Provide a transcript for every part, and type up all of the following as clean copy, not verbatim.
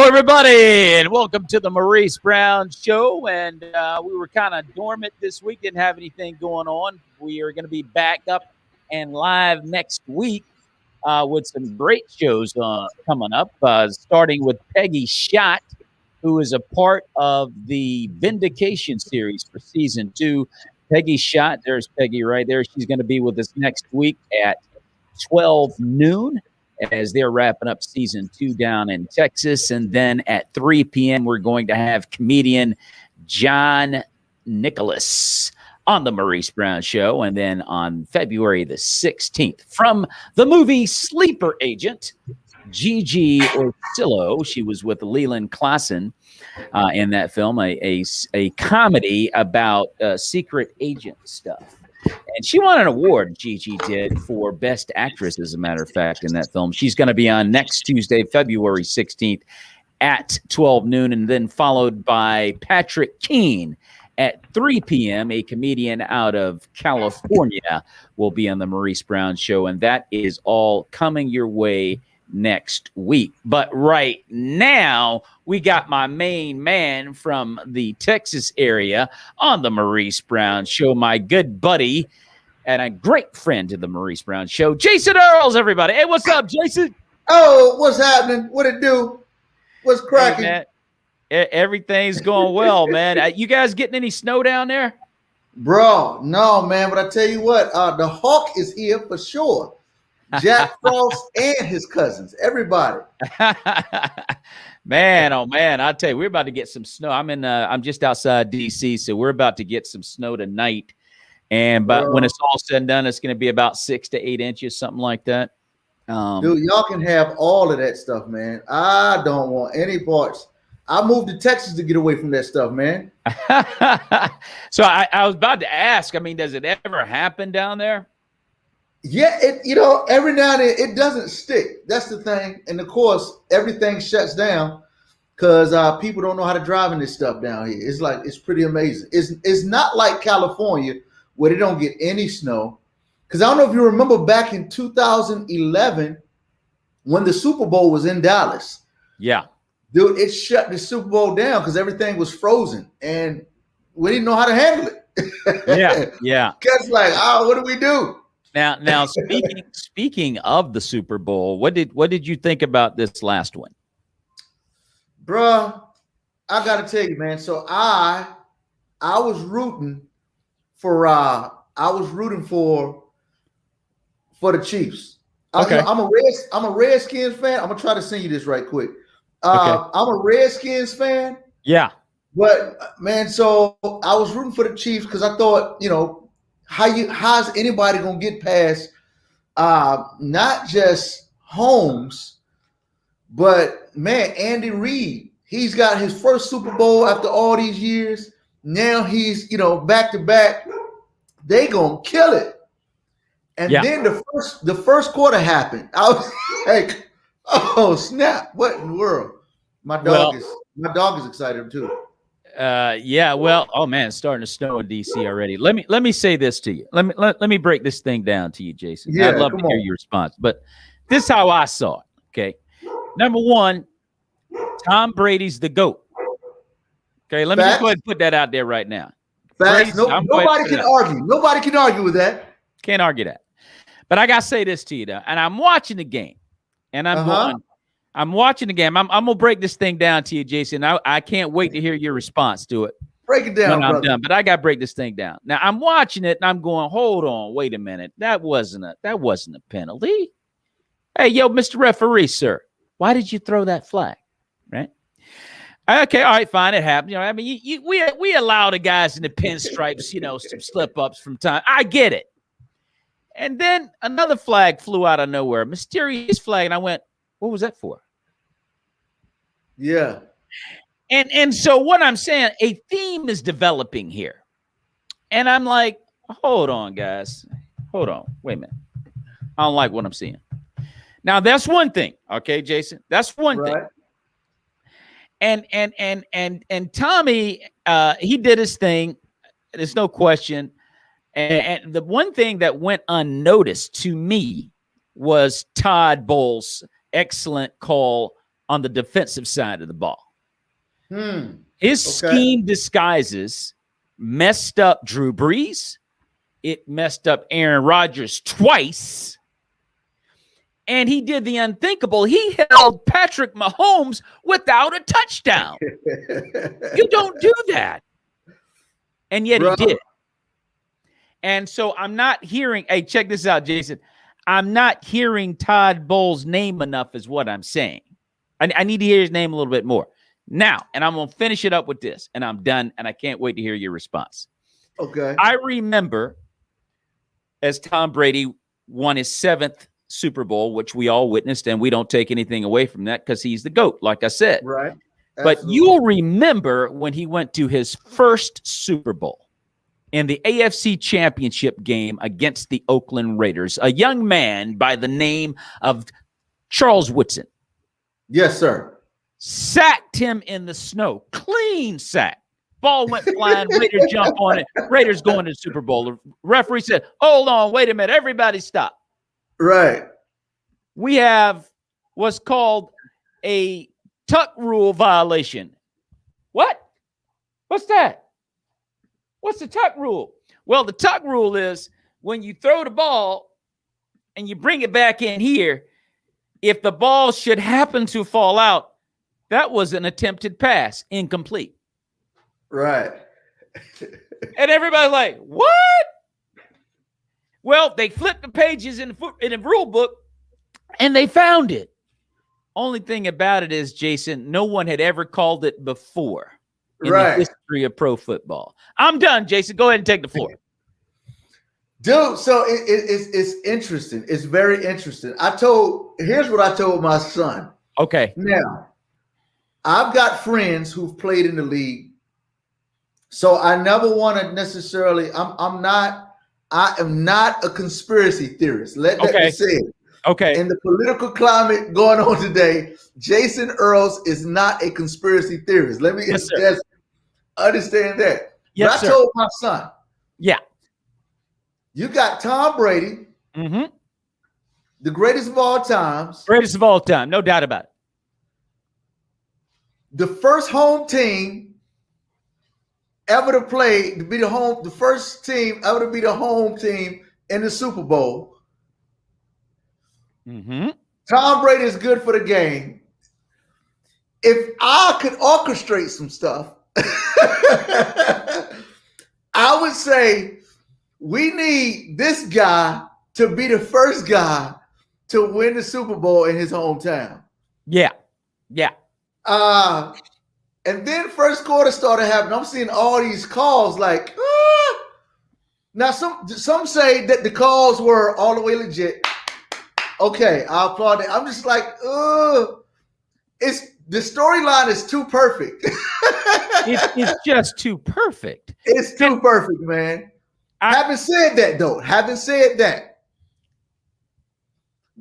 everybody, and welcome to the Maurice Brown Show. And we were kind of dormant this week, didn't have anything going on. We are going to be back up and live next week with some great shows coming up, starting with Peggy Schott, who is a part of the Vindication series for season 2. Peggy Schott, there's Peggy right there. She's going to be with us next week at 12 noon. As they're wrapping up season 2 down in Texas. And then at 3 p.m., we're going to have comedian John Nicholas on the Maurice Brown Show. And then on February the 16th, from the movie Sleeper Agent, Gigi Orsillo. She was with Leland Clawson in that film, a comedy about secret agent stuff. And she won an award, Gigi did, for Best Actress, as a matter of fact, in that film. She's going to be on next Tuesday, February 16th at 12 noon, and then followed by Patrick Keane at 3 p.m., a comedian out of California will be on the Maurice Brown Show, and that is all coming your way next week. But right now, we got my main man from the Texas area on the Maurice Brown Show, my good buddy and a great friend of the Maurice Brown Show, Jason Earls, everybody. Hey, what's up, Jason? Oh, what's happening? What it do? What's cracking? Hey, everything's going well, man. You guys getting any snow down there? Bro, no, man. But I tell you what, the Hawk is here for sure. Jack Frost and his cousins, everybody. Man, oh man, I'll tell you, we're about to get some snow. I'm just outside DC, so we're about to get some snow tonight. But when it's all said and done, it's going to be about 6 to 8 inches, something like that. Dude, y'all can have all of that stuff, man. I don't want any parts. I moved to Texas to get away from that stuff, man. So I was about to ask, does it ever happen down there? Yeah, every now and then it doesn't stick. That's the thing. And of course, everything shuts down because people don't know how to drive in this stuff down here. It's pretty amazing. It's not like California where they don't get any snow. Because I don't know if you remember back in 2011 when the Super Bowl was in Dallas. Yeah. Dude, it shut the Super Bowl down because everything was frozen and we didn't know how to handle it. Yeah. Because what do we do? Now, speaking of the Super Bowl, what did you think about this last one? Bruh, I gotta tell you, man. So I was rooting for the Chiefs. Okay. I'm a Redskins fan. I'm gonna try to send you this right quick. Okay. I'm a Redskins fan. Yeah. But man, so I was rooting for the Chiefs because I thought, how's anybody gonna get past not just Holmes, but man, Andy Reid. He's got his first Super Bowl after all these years. Now he's back to back. They gonna kill it. And then the first quarter happened. I was like, oh snap! What in the world? My dog is excited too. Yeah, well, oh man, it's starting to snow in DC already. Let me say this to you. Let me break this thing down to you, Jason. Yeah, I'd love to hear your response. But this is how I saw it. Okay. Number one, Tom Brady's the GOAT. Okay, let me just go ahead and put that out there right now. Facts. Nobody can argue. Nobody can argue with that. Can't argue that. But I gotta say this to you though, and I'm watching the game, and I'm watching the game. I'm gonna break this thing down to you, Jason. I can't wait to hear your response to it. Break it down, when I'm brother. done. But I gotta break this thing down. Now I'm watching it and I'm going, hold on, wait a minute. That wasn't a penalty. Hey, yo, Mr. Referee, sir, why did you throw that flag? Right? Okay, all right, fine, it happened. We allow the guys in the pinstripes, some slip ups from time. I get it. And then another flag flew out of nowhere, mysterious flag, and I went, what was that for? Yeah. And so what I'm saying, a theme is developing here. And I'm like, hold on, guys. Hold on. Wait a minute. I don't like what I'm seeing. Now, that's one thing. Okay, Jason? That's one thing. And Tommy, he did his thing. There's no question. And the one thing that went unnoticed to me was Todd Bowles' excellent call on the defensive side of the ball. His Okay. scheme disguises messed up Drew Brees. It messed up Aaron Rodgers twice. And he did the unthinkable. He held Patrick Mahomes without a touchdown. You don't do that. And yet he did. And so I'm not hearing, hey, check this out, Jason. I'm not hearing Todd Bowles' name enough is what I'm saying. I need to hear his name a little bit more. Now, and I'm going to finish it up with this, and I'm done, and I can't wait to hear your response. Okay. I remember as Tom Brady won his 7th Super Bowl, which we all witnessed, and we don't take anything away from that because he's the GOAT, like I said. Right. But you'll remember when he went to his first Super Bowl in the AFC Championship game against the Oakland Raiders, a young man by the name of Charles Woodson. Yes, sir. Sacked him in the snow. Clean sack. Ball went flying. Raiders jump on it. Raiders going to the Super Bowl. The referee said, hold on, wait a minute. Everybody stop. Right. We have what's called a tuck rule violation. What? What's that? What's the tuck rule? Well, the tuck rule is when you throw the ball and you bring it back in here, if the ball should happen to fall out, that was an attempted pass, incomplete. Right. And everybody's like, what? Well, they flipped the pages in the rule book and they found it. Only thing about it is, Jason, no one had ever called it before in the history of pro football. I'm done, Jason. Go ahead and take the floor. Dude, so it's interesting. It's very interesting. Here's what I told my son. Okay. Now, I've got friends who've played in the league. So I never want to necessarily, I am not a conspiracy theorist. Let that be said. Okay. In the political climate going on today, Jason Earls is not a conspiracy theorist. Let me just understand that. Yes, but sir. I told my son, yeah, you got Tom Brady, the greatest of all times. Greatest of all time, no doubt about it. The first home team ever to play, the first team ever to be the home team in the Super Bowl. Tom Brady is good for the game. If I could orchestrate some stuff, I would say we need this guy to be the first guy to win the Super Bowl in his hometown. Yeah. And then first quarter started happening. I'm seeing all these calls like, Now some say that the calls were all the way legit. Okay, I applaud it. I'm just like, it's the storyline is too perfect. It's just too perfect. It's too perfect, man. Having said that,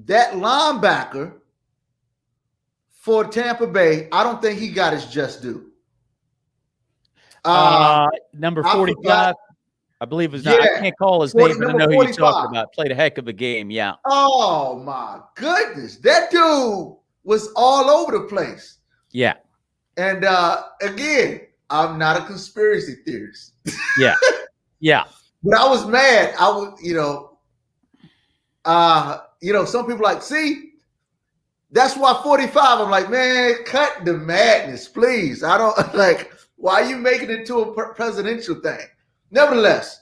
that linebacker for Tampa Bay, I don't think he got his just due. Number 45, I believe is not. I can't call his name, but I know who you're talking about. Played a heck of a game, yeah. Oh my goodness, that dude was all over the place. Yeah. And again, I'm not a conspiracy theorist. Yeah. But I was mad. I was, some people like, see, that's why 45. I'm like, man, cut the madness, please. I don't like. Why are you making it to a presidential thing? Nevertheless,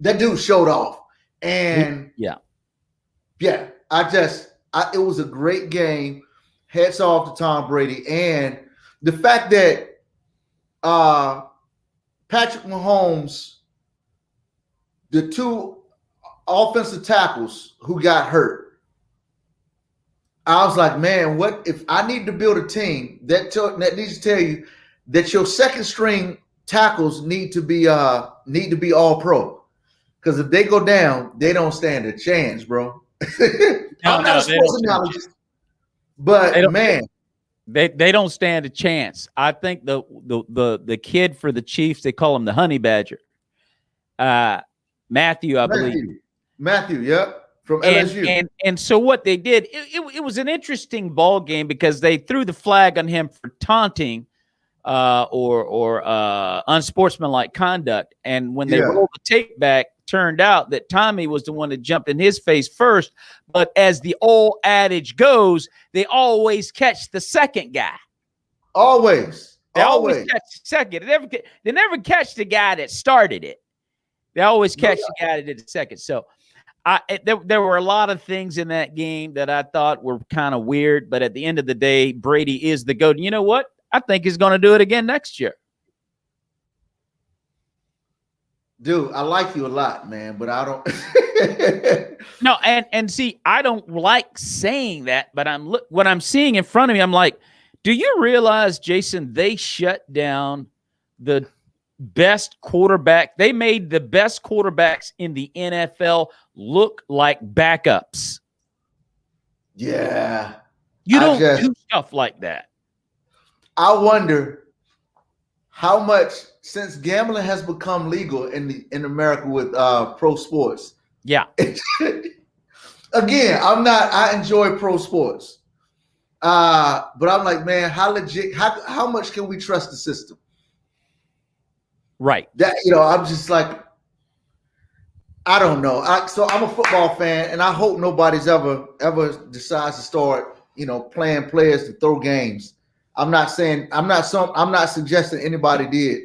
that dude showed off, and it was a great game. Hats off to Tom Brady, and the fact that Patrick Mahomes, the two offensive tackles who got hurt, I was like, man, what if I need to build a team that needs to tell you that your second string tackles need to be all pro, because if they go down, they don't stand a chance, bro. I'm not a sports analyst, but man, they don't stand a chance. I think the kid for the Chiefs, they call him the Honey Badger, Matthew, I believe. Matthew, yep. from LSU. And so what they did, it was an interesting ball game because they threw the flag on him for taunting or unsportsmanlike conduct. And when they rolled the tape back, turned out that Tommy was the one that jumped in his face first. But as the old adage goes, they always catch the second guy. Always. They always catch the second. They never catch the guy that started it. They always catch the guy that did the second. So there were a lot of things in that game that I thought were kind of weird. But at the end of the day, Brady is the GOAT. You know what? I think he's going to do it again next year. Dude, I like you a lot, man, but I don't. No, and see, I don't like saying that, but what I'm seeing in front of me, I'm like, do you realize, Jason, they shut down the best quarterback? They made the best quarterbacks in the NFL look like backups. Yeah. You don't do stuff like that. I wonder how much, since gambling has become legal in America with pro sports. Yeah. Again, I enjoy pro sports. But I'm like, man, how much can we trust the system? Right. That, I'm just like, I don't know. So I'm a football fan, and I hope nobody's ever decides to start, playing players to throw games. I'm not suggesting anybody did,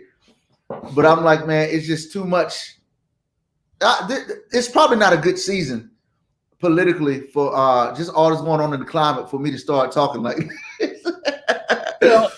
but I'm like, man, it's just too much. It's probably not a good season politically for just all that's going on in the climate for me to start talking like this. Well,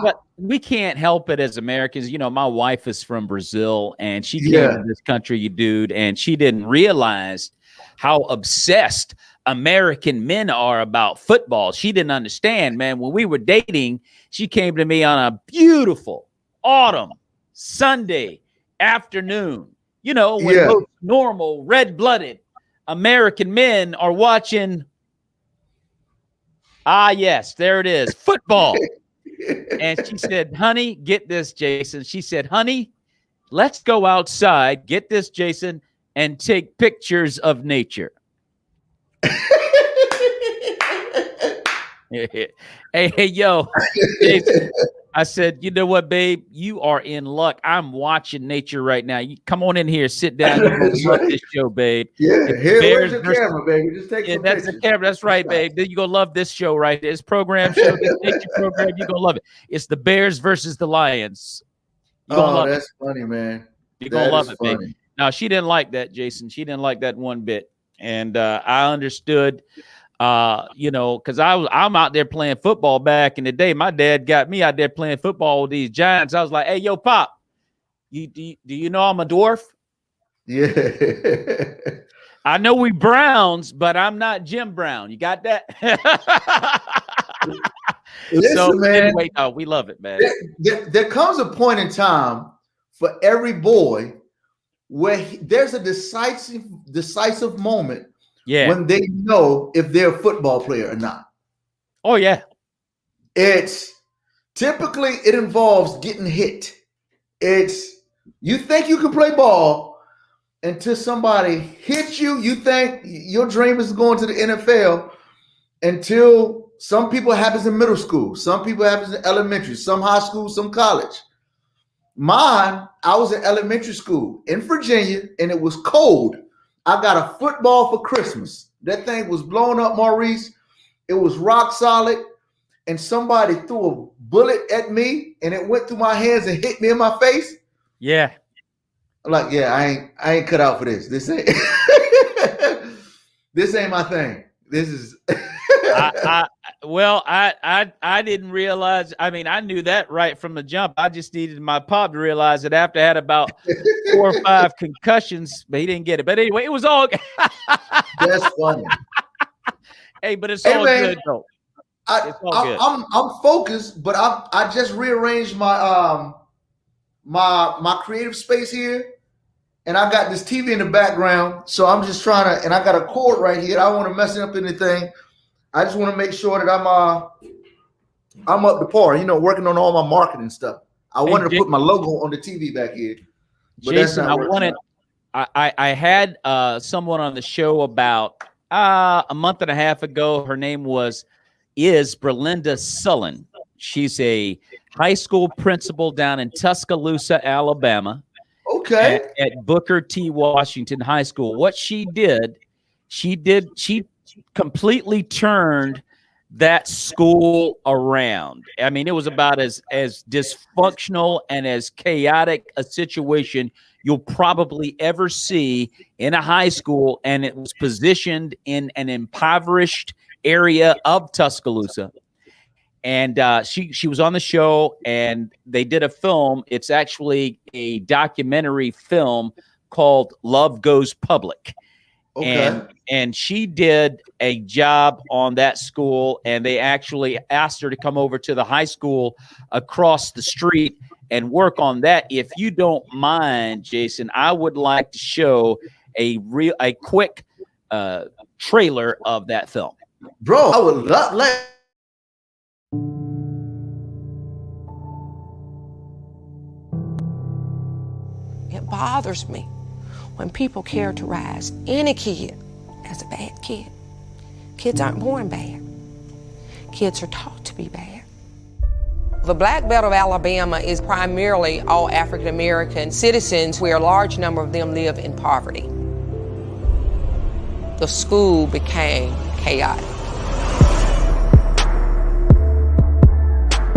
but we can't help it as Americans. My wife is from Brazil, and she came to this country, dude, and she didn't realize how obsessed American men are about football. She didn't understand, man. When we were dating, she came to me on a beautiful autumn Sunday afternoon, when most normal red-blooded American men are watching. Yes, there it is, football. And she said, honey, get this, Jason. She said, honey, let's go outside, get this, Jason, and take pictures of nature. Hey, yo, Jason, I said, you know what, babe? You are in luck. I'm watching nature right now. You come on in here, sit down. You're going to love this show, babe. Yeah, here's your camera, baby. Just take some that's pictures. The camera. That's right, babe. Then you're going to love this show right here. This program show, this nature program, you're going to love it. It's the Bears versus the Lions. That's funny, man. You're going to love it, babe. Now, she didn't like that, Jason. She didn't like that one bit. And I understood, because I'm out there playing football back in the day. My dad got me out there playing football with these giants. I was like, hey, yo, Pop, do you know I'm a dwarf? Yeah. I know we Browns, but I'm not Jim Brown. You got that? Listen, man. Anyway, we love it, man. There comes a point in time for every boy where there's a decisive moment when they know if they're a football player or not. Oh, yeah. It involves getting hit. You think you can play ball until somebody hits you. You think your dream is going to the NFL until some people it happens in middle school. Some people it happens in elementary, some high school, some college. Mine, I was in elementary school in Virginia, and it was cold. I got a football for Christmas. That thing was blown up, Maurice. It was rock solid, and somebody threw a bullet at me, and it went through my hands and hit me in my face. Yeah. I'm like, I ain't cut out for this. This ain't this ain't my thing. This is I didn't realize. I mean, I knew that right from the jump. I just needed my pop to realize that after I had about 4 or 5 concussions, but he didn't get it. But anyway, it was all. That's funny. Hey, but it's all good though. I'm focused, but I just rearranged my my creative space here, and I got this TV in the background. So I'm just trying to, and I got a cord right here. I don't want to mess up anything. I just want to make sure that I'm up to par, working on all my marketing stuff. I wanted to put my logo on the TV back here. But Jason, I had someone on the show about a month and a half ago. Her name is Belinda Sullen. She's a high school principal down in Tuscaloosa, Alabama. Okay. At Booker T. Washington High School. What she completely turned that school around. I mean, it was about as dysfunctional and as chaotic a situation you'll probably ever see in a high school, and it was positioned in an impoverished area of Tuscaloosa. And she was on the show, and they did a film. It's actually a documentary film called Love Goes Public. Okay. And she did a job on that school, and they actually asked her to come over to the high school across the street and work on that. If you don't mind, Jason, I would like to show a quick trailer of that film. Bro, I would love. It bothers me when people characterize any kid as a bad kid. Kids aren't born bad. Kids are taught to be bad. The Black Belt of Alabama is primarily all African American citizens, where a large number of them live in poverty. The school became chaotic.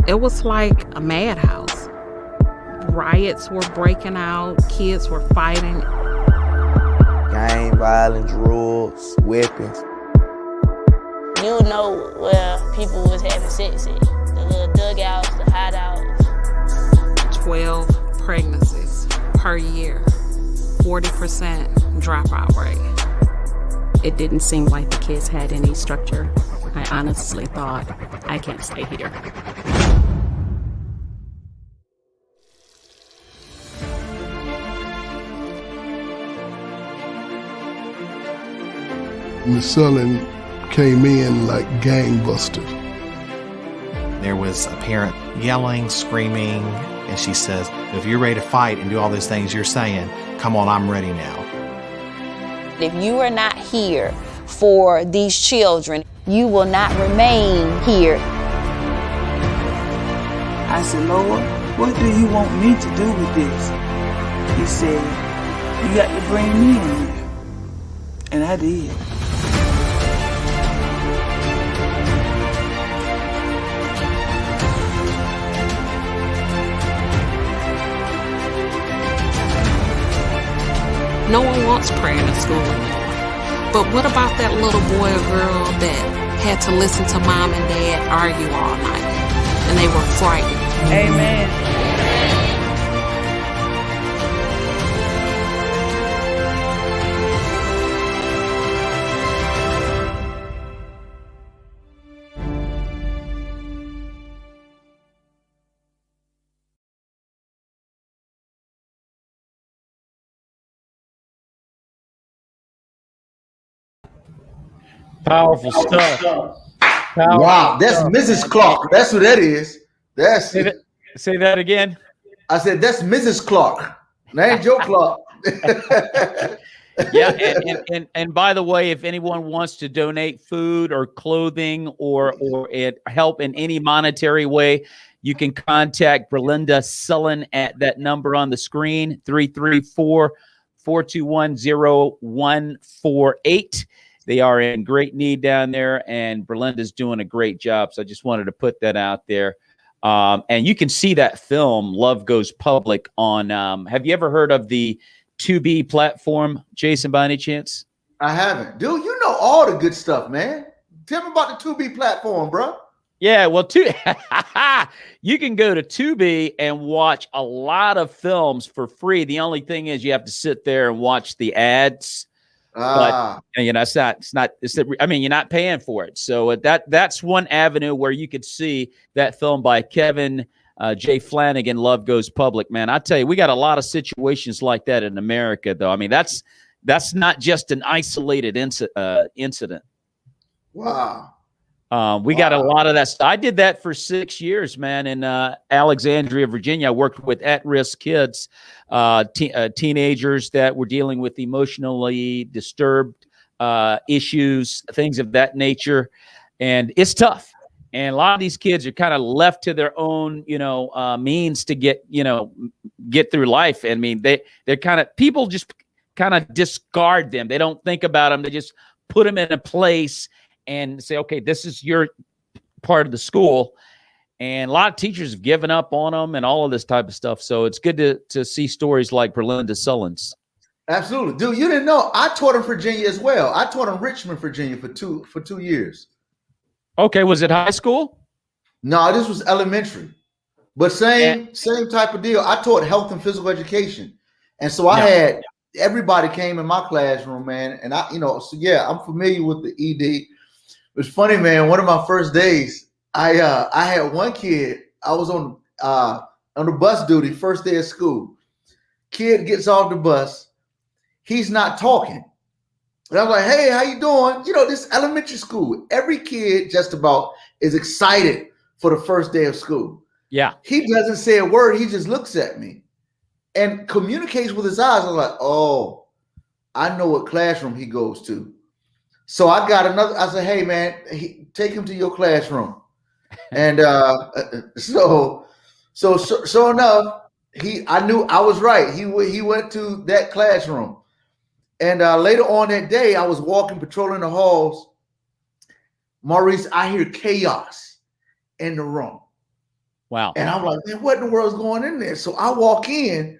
It was like a madhouse. Riots were breaking out, kids were fighting. Gang violence, drugs, weapons. You know where people was having sex at. The little dugouts, the hideouts. 12 pregnancies per year, 40% dropout rate. It didn't seem like the kids had any structure. I honestly thought, I can't stay here. Miss Sullen came in like gangbusters. There was a parent yelling, screaming, and she says, if you're ready to fight and do all those things you're saying, come on, I'm ready now. If you are not here for these children, you will not remain here. I said, Lord, what do you want me to do with this? He said, you got to bring me in here. And I did. No one wants prayer in school anymore. But what about that little boy or girl that had to listen to mom and dad argue all night, and they were frightened? Amen. Powerful stuff. Wow, that's Mrs. Clark. That's what that is. That's say that again. I said that's Mrs. Clark. That ain't Joe Clark. Yeah, and by the way, if anyone wants to donate food or clothing or help in any monetary way, you can contact Belinda Sullen at that number on the screen, 334-421-0148. They are in great need down there, and Belinda's doing a great job. So I just wanted to put that out there. And you can see that film, Love Goes Public, on, have you ever heard of the Tubi platform, Jason, by any chance? I haven't. Dude, you know all the good stuff, man. Tell me about the Tubi platform, bro. Yeah, well, you can go to Tubi and watch a lot of films for free. The only thing is you have to sit there and watch the ads. But you know, I mean, you're not paying for it. So that's one avenue where you could see that film by Kevin J. Flanagan, Love Goes Public. Man, I tell you, we got a lot of situations like that in America, though. I mean, that's not just an isolated incident. Wow. We got a lot of that stuff. I did that for 6 years, man, in Alexandria, Virginia. I worked with at-risk kids, teenagers that were dealing with emotionally disturbed issues, things of that nature. And it's tough. And a lot of these kids are kind of left to their own, means to get through life. I mean, they're kind of, people just kind of discard them. They don't think about them. They just put them in a place and say, okay, this is your part of the school. And a lot of teachers have given up on them and all of this type of stuff. So it's good to see stories like Berlinda Sullins. Absolutely. Dude, you didn't know. I taught in Virginia as well. I taught in Richmond, Virginia for 2 years. Okay. Was it high school? No, this was elementary. But same type of deal. I taught health and physical education. And so I had everybody came in my classroom, man. And I'm familiar with the ED. It's funny, man. One of my first days, I had one kid. I was on the bus duty, first day of school. Kid gets off the bus. He's not talking. And I was like, hey, how you doing? This elementary school. Every kid just about is excited for the first day of school. Yeah. He doesn't say a word. He just looks at me and communicates with his eyes. I was like, oh, I know what classroom he goes to. So I got I said, hey, man, take him to your classroom. And so enough, I knew I was right. He went to that classroom. And later on that day, I was patrolling the halls. Maurice, I hear chaos in the room. Wow. And I'm like, man, what in the world is going in there? So I walk in.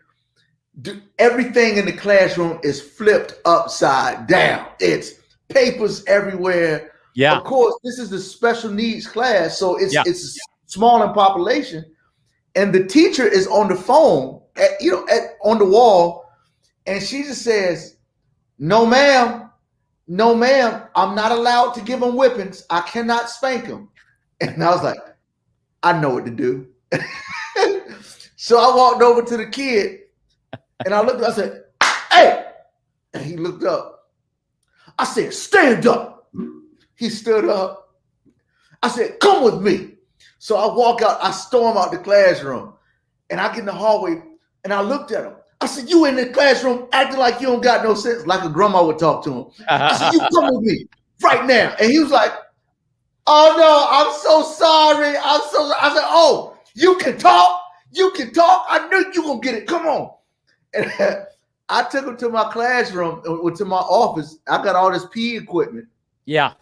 Everything in the classroom is flipped upside down. It's papers everywhere. Yeah. Of course, this is the special needs class, so it's small in population. And the teacher is on the phone, on the wall, and she just says, "No, ma'am. No, ma'am. I'm not allowed to give them whippings. I cannot spank them." And I was like, I know what to do. So I walked over to the kid, and I looked. I said, "Hey!" And he looked up. I said, "Stand up." He stood up. I said, "Come with me." So I walk out, I storm out the classroom, and I get in the hallway, and I looked at him. I said, "You in the classroom acting like you don't got no sense," like a grandma would talk to him. I said, "You come with me right now." And he was like, "Oh no, I'm so sorry. I said, "Oh, you can talk? You can talk? I knew you gonna get it. Come on." And I took him to my classroom, to my office. I got all this PE equipment. Yeah.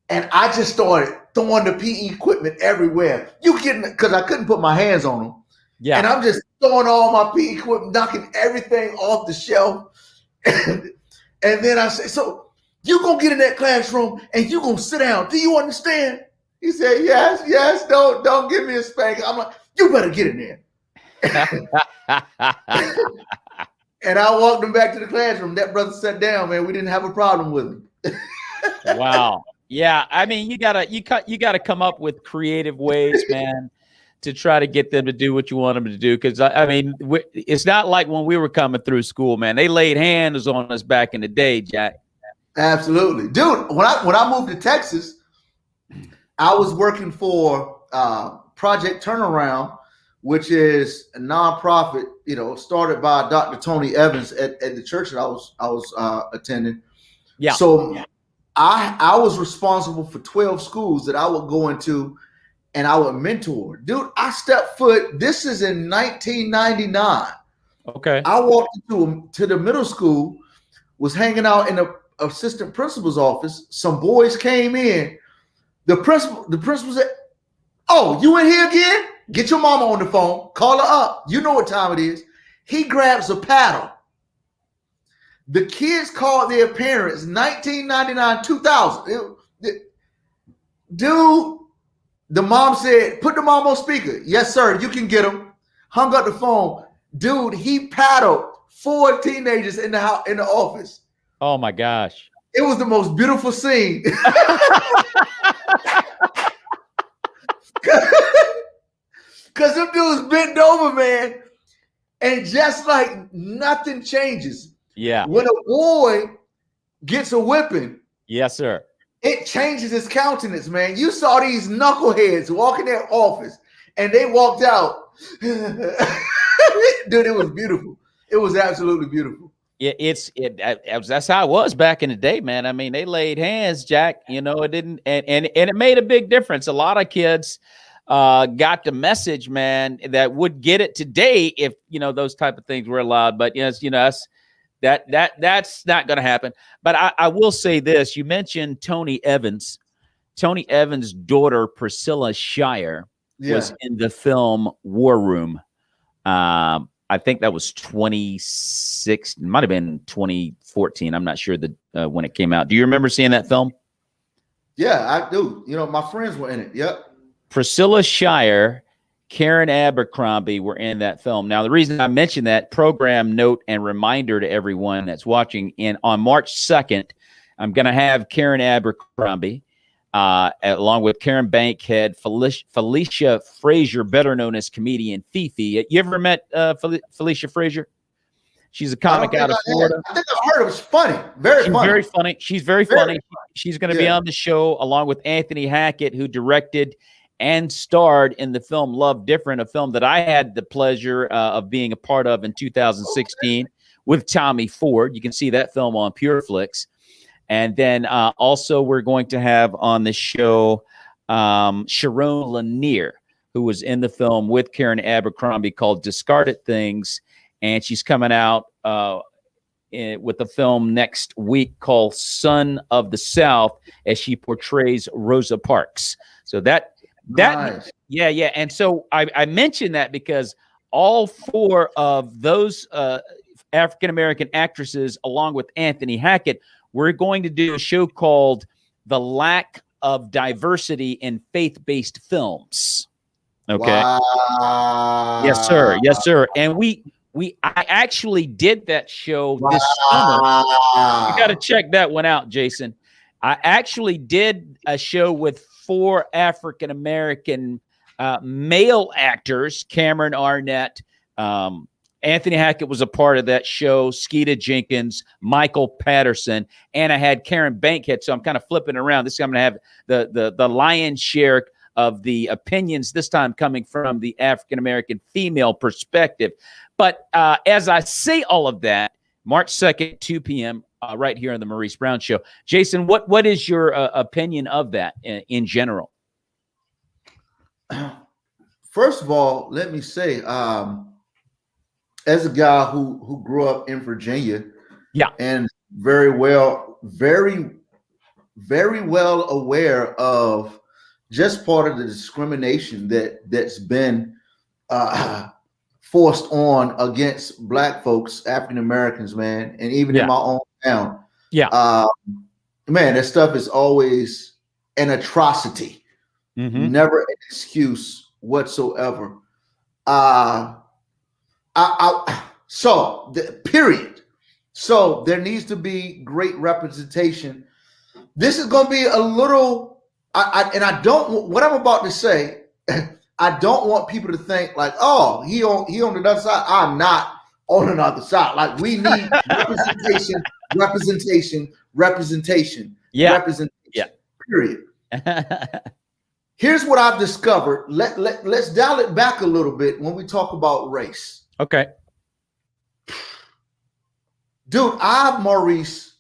And I just started throwing the PE equipment everywhere. Because I couldn't put my hands on them. Yeah. And I'm just throwing all my PE equipment, knocking everything off the shelf. And then I said, "So you gonna get in that classroom and you gonna sit down. Do you understand?" He said, yes, don't give me a spanking. I'm like, "You better get in there." And I walked him back to the classroom. That brother sat down, man. We didn't have a problem with him. Wow. Yeah. I mean, you gotta come up with creative ways, man, to try to get them to do what you want them to do. Because I mean, it's not like when we were coming through school, man. They laid hands on us back in the day, Jack. Absolutely, dude. When I moved to Texas, I was working for Project Turnaround, which is a nonprofit, started by Dr. Tony Evans at the church that I was attending. Yeah. So I was responsible for 12 schools that I would go into and I would mentor. Dude, I stepped foot. This is in 1999. Okay. I walked to the middle school, was hanging out in the assistant principal's office. Some boys came in. The principal said, "Oh, you in here again? Get your mama on the phone. Call her up. You know what time it is." He grabs a paddle. The kids called their parents, 1999, 2000. Dude, the mom said, "Put the mom on speaker." "Yes, sir, you can get him." Hung up the phone. Dude, he paddled 4 teenagers in the office. Oh my gosh. It was the most beautiful scene. Because them dudes bent over, man. And just like nothing changes. Yeah. When a boy gets a whipping. Yes, sir. it changes his countenance, man. You saw these knuckleheads walk in their office, and they walked out. Dude, it was beautiful. It was absolutely beautiful. That's how it was back in the day, man. I mean, they laid hands, Jack. You know, it didn't, and it made a big difference. A lot of kids got the message, man, that would get it today if those type of things were allowed. But yes, that's not going to happen. But I will say this: you mentioned Tony Evans. Tony Evans' daughter Priscilla Shire was in the film War Room. I think that was 26. It might have been 2014. I'm not sure when it came out. Do you remember seeing that film? Yeah, I do. My friends were in it. Yep. Priscilla Shire, Karen Abercrombie were in that film. Now, the reason I mentioned that, program note and reminder to everyone that's watching, on March 2nd, I'm going to have Karen Abercrombie, along with Karen Bankhead, Felicia Frazier, better known as comedian Fifi. You ever met Felicia Frazier? She's a comic out of Florida. I think I've heard it was funny. She's very funny. She's very funny. She's going to be on the show along with Anthony Hackett, who directed and starred in the film Love Different, a film that I had the pleasure of being a part of in 2016 with Tommy Ford. You can see that film on PureFlix. And then also we're going to have on the show Sharon Lanier, who was in the film with Karen Abercrombie called Discarded Things. And she's coming out with a film next week called Son of the South as she portrays Rosa Parks. So nice. Yeah. And so I mentioned that because all four of those African-American actresses, along with Anthony Hackett, we're going to do a show called The Lack of Diversity in Faith-Based Films. Okay. Wow. Yes, sir. Yes, sir. And I actually did that show this summer. You got to check that one out, Jason. I actually did a show with 4 African-American male actors, Cameron Arnett, Anthony Hackett was a part of that show, Skeeta Jenkins, Michael Patterson, and I had Karen Bankhead. So I'm kind of flipping around. This time I'm going to have the lion's share of the opinions, this time coming from the African-American female perspective. But as I say all of that, March 2nd, 2 p.m., right here on the Maurice Brown Show. Jason, what is your opinion of that in general? First of all, let me say, as a guy who grew up in Virginia, and very well aware of just part of the discrimination that's been forced on against Black folks, African Americans, man, and even in my own town. Man, that stuff is always an atrocity, never an excuse whatsoever. Period. So there needs to be great representation. This is going to be a little, what I'm about to say, I don't want people to think like, oh, he on the other side. I'm not on another side. Like, we need representation. Period. Here's what I've discovered. Let's dial it back a little bit when we talk about race. Okay. Dude, I've, Maurice,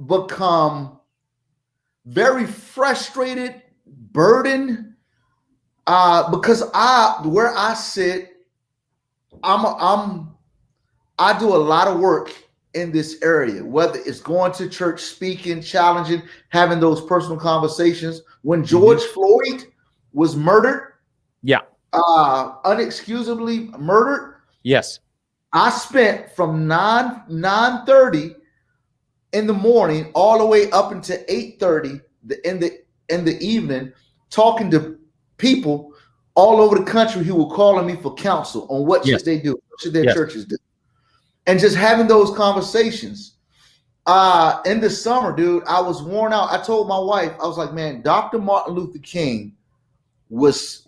become very frustrated, burdened, because where I sit, I do a lot of work in this area, whether it's going to church, speaking, challenging, having those personal conversations. When George Floyd was murdered, unexcusably murdered, yes, I spent from 9:30 in the morning all the way up until 8:30 in the evening, talking to people all over the country who were calling me for counsel on what should they do, what should their churches do, and just having those conversations. In the summer, dude, I was worn out. I told my wife, I was like, man, Dr. Martin Luther King was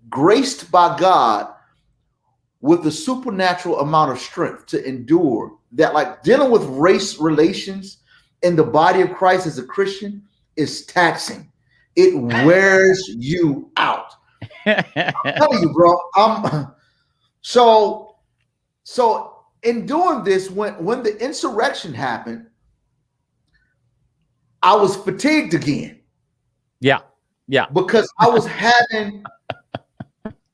graced by God with a supernatural amount of strength to endure that. Like, dealing with race relations in the body of Christ as a Christian is taxing. It wears you out. I'm telling you, bro. So in doing this, when the insurrection happened, I was fatigued again. Yeah. Because I was having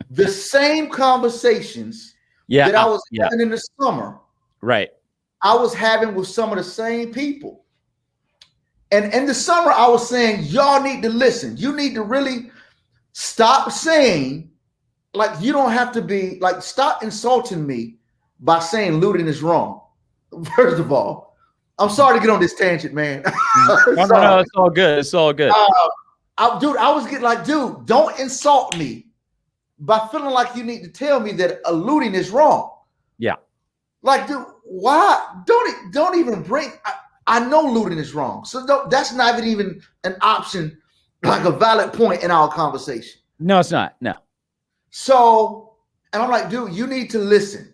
the same conversations that I was having in the summer. Right. I was having with some of the same people. And in the summer, I was saying, y'all need to listen. You need to really stop saying, like, you don't have to be, like, stop insulting me by saying looting is wrong. First of all, I'm sorry to get on this tangent, man. No, it's all good. It's all good. Dude, I was getting like, dude, don't insult me by feeling like you need to tell me that looting is wrong. Yeah. Like, dude, why? Don't even bring. I know looting is wrong, so that's not even an option, like a valid point in our conversation. No, it's not. No. So, and I'm like, dude, you need to listen.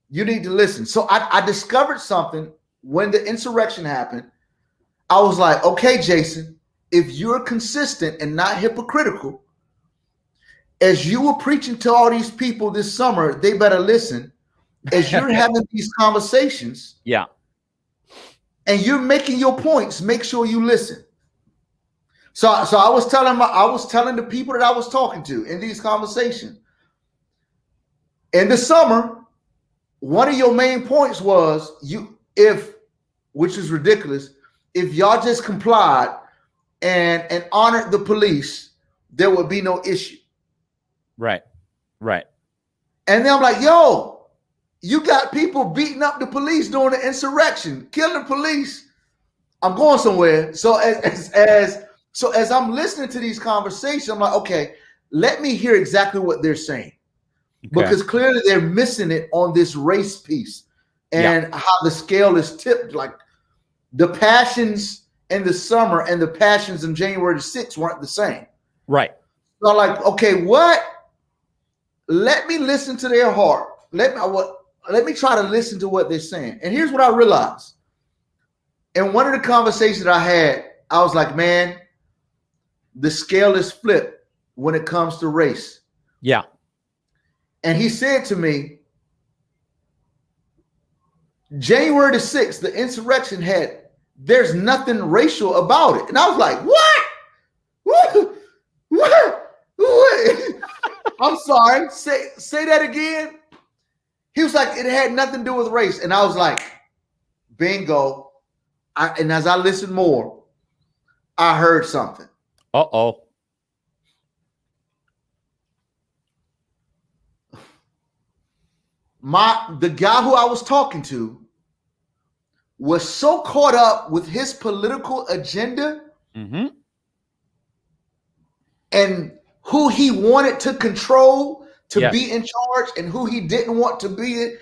You need to listen. So I discovered something when the insurrection happened. I was like, okay, Jason, if you're consistent and not hypocritical, as you were preaching to all these people this summer, they better listen. As you're having these conversations, yeah, and you're making your points, make sure you listen. So I was telling the people that I was talking to in these conversations. In the summer, one of your main points was which is ridiculous, if y'all just complied and honored the police, there would be no issue. Right. And then I'm like, yo, you got people beating up the police during the insurrection, killing the police. I'm going somewhere. So as I'm listening to these conversations, I'm like, okay, let me hear exactly what they're saying. Okay. Because clearly they're missing it on this race piece and how the scale is tipped. Like the passions in the summer and the passions in January 6th weren't the same. Right. So I'm like, okay, what? Let me listen to their heart. Let me try to listen to what they're saying. And here's what I realized. In one of the conversations I had, I was like, man, the scale is flipped when it comes to race. Yeah. And he said to me, January the 6th, the insurrection there's nothing racial about it. And I was like, what? What? I'm sorry. Say that again. He was like, it had nothing to do with race. And I was like, bingo. And as I listened more, I heard something. Uh-oh. The guy who I was talking to was so caught up with his political agenda and who he wanted to control to be in charge and who he didn't want to be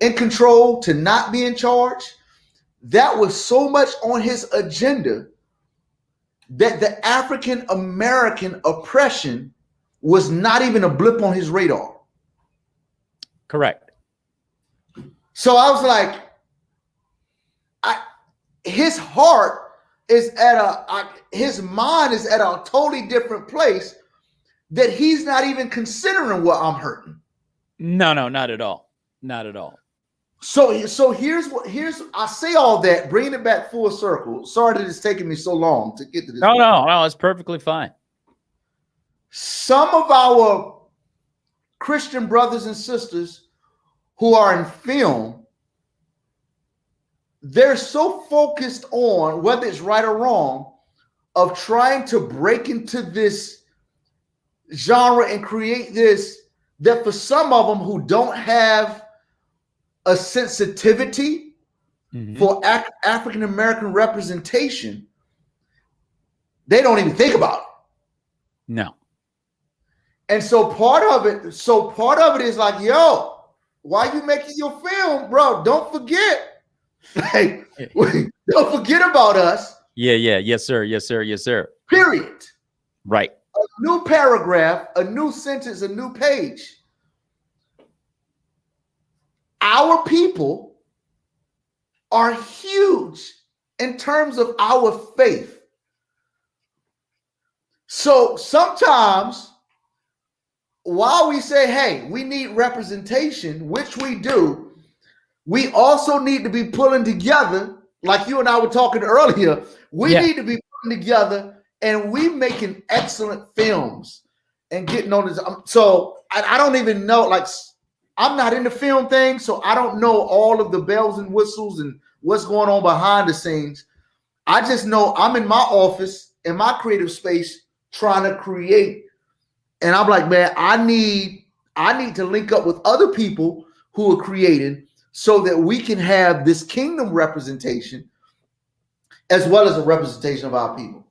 in control to not be in charge. That was so much on his agenda that the African American oppression was not even a blip on his radar. Correct. So I was like, his heart is his mind is at a totally different place that he's not even considering what I'm hurting. No, not at all. Not at all. So here's I say all that, bringing it back full circle. Sorry that it's taking me so long to get to this. No, it's perfectly fine. Some of our Christian brothers and sisters who are in film, they're so focused on whether it's right or wrong of trying to break into this genre and create this, that for some of them who don't have a sensitivity for African American representation, they don't even think about it. No. And so part of it is like, yo, why you making your film, bro? Don't forget. Like, don't forget about us. Yeah. Yes, sir. Period. Right. A new paragraph, a new sentence, a new page. Our people are huge in terms of our faith. So sometimes while we say, hey, we need representation, which we do, we also need to be pulling together, like you and I were talking earlier. We need to be pulling together, and we making excellent films and getting on this. So I don't even know, like, I'm not in the film thing, so I don't know all of the bells and whistles and what's going on behind the scenes. I just know I'm in my office, in my creative space, trying to create. And I'm like, man, I need to link up with other people who are creating so that we can have this kingdom representation as well as a representation of our people.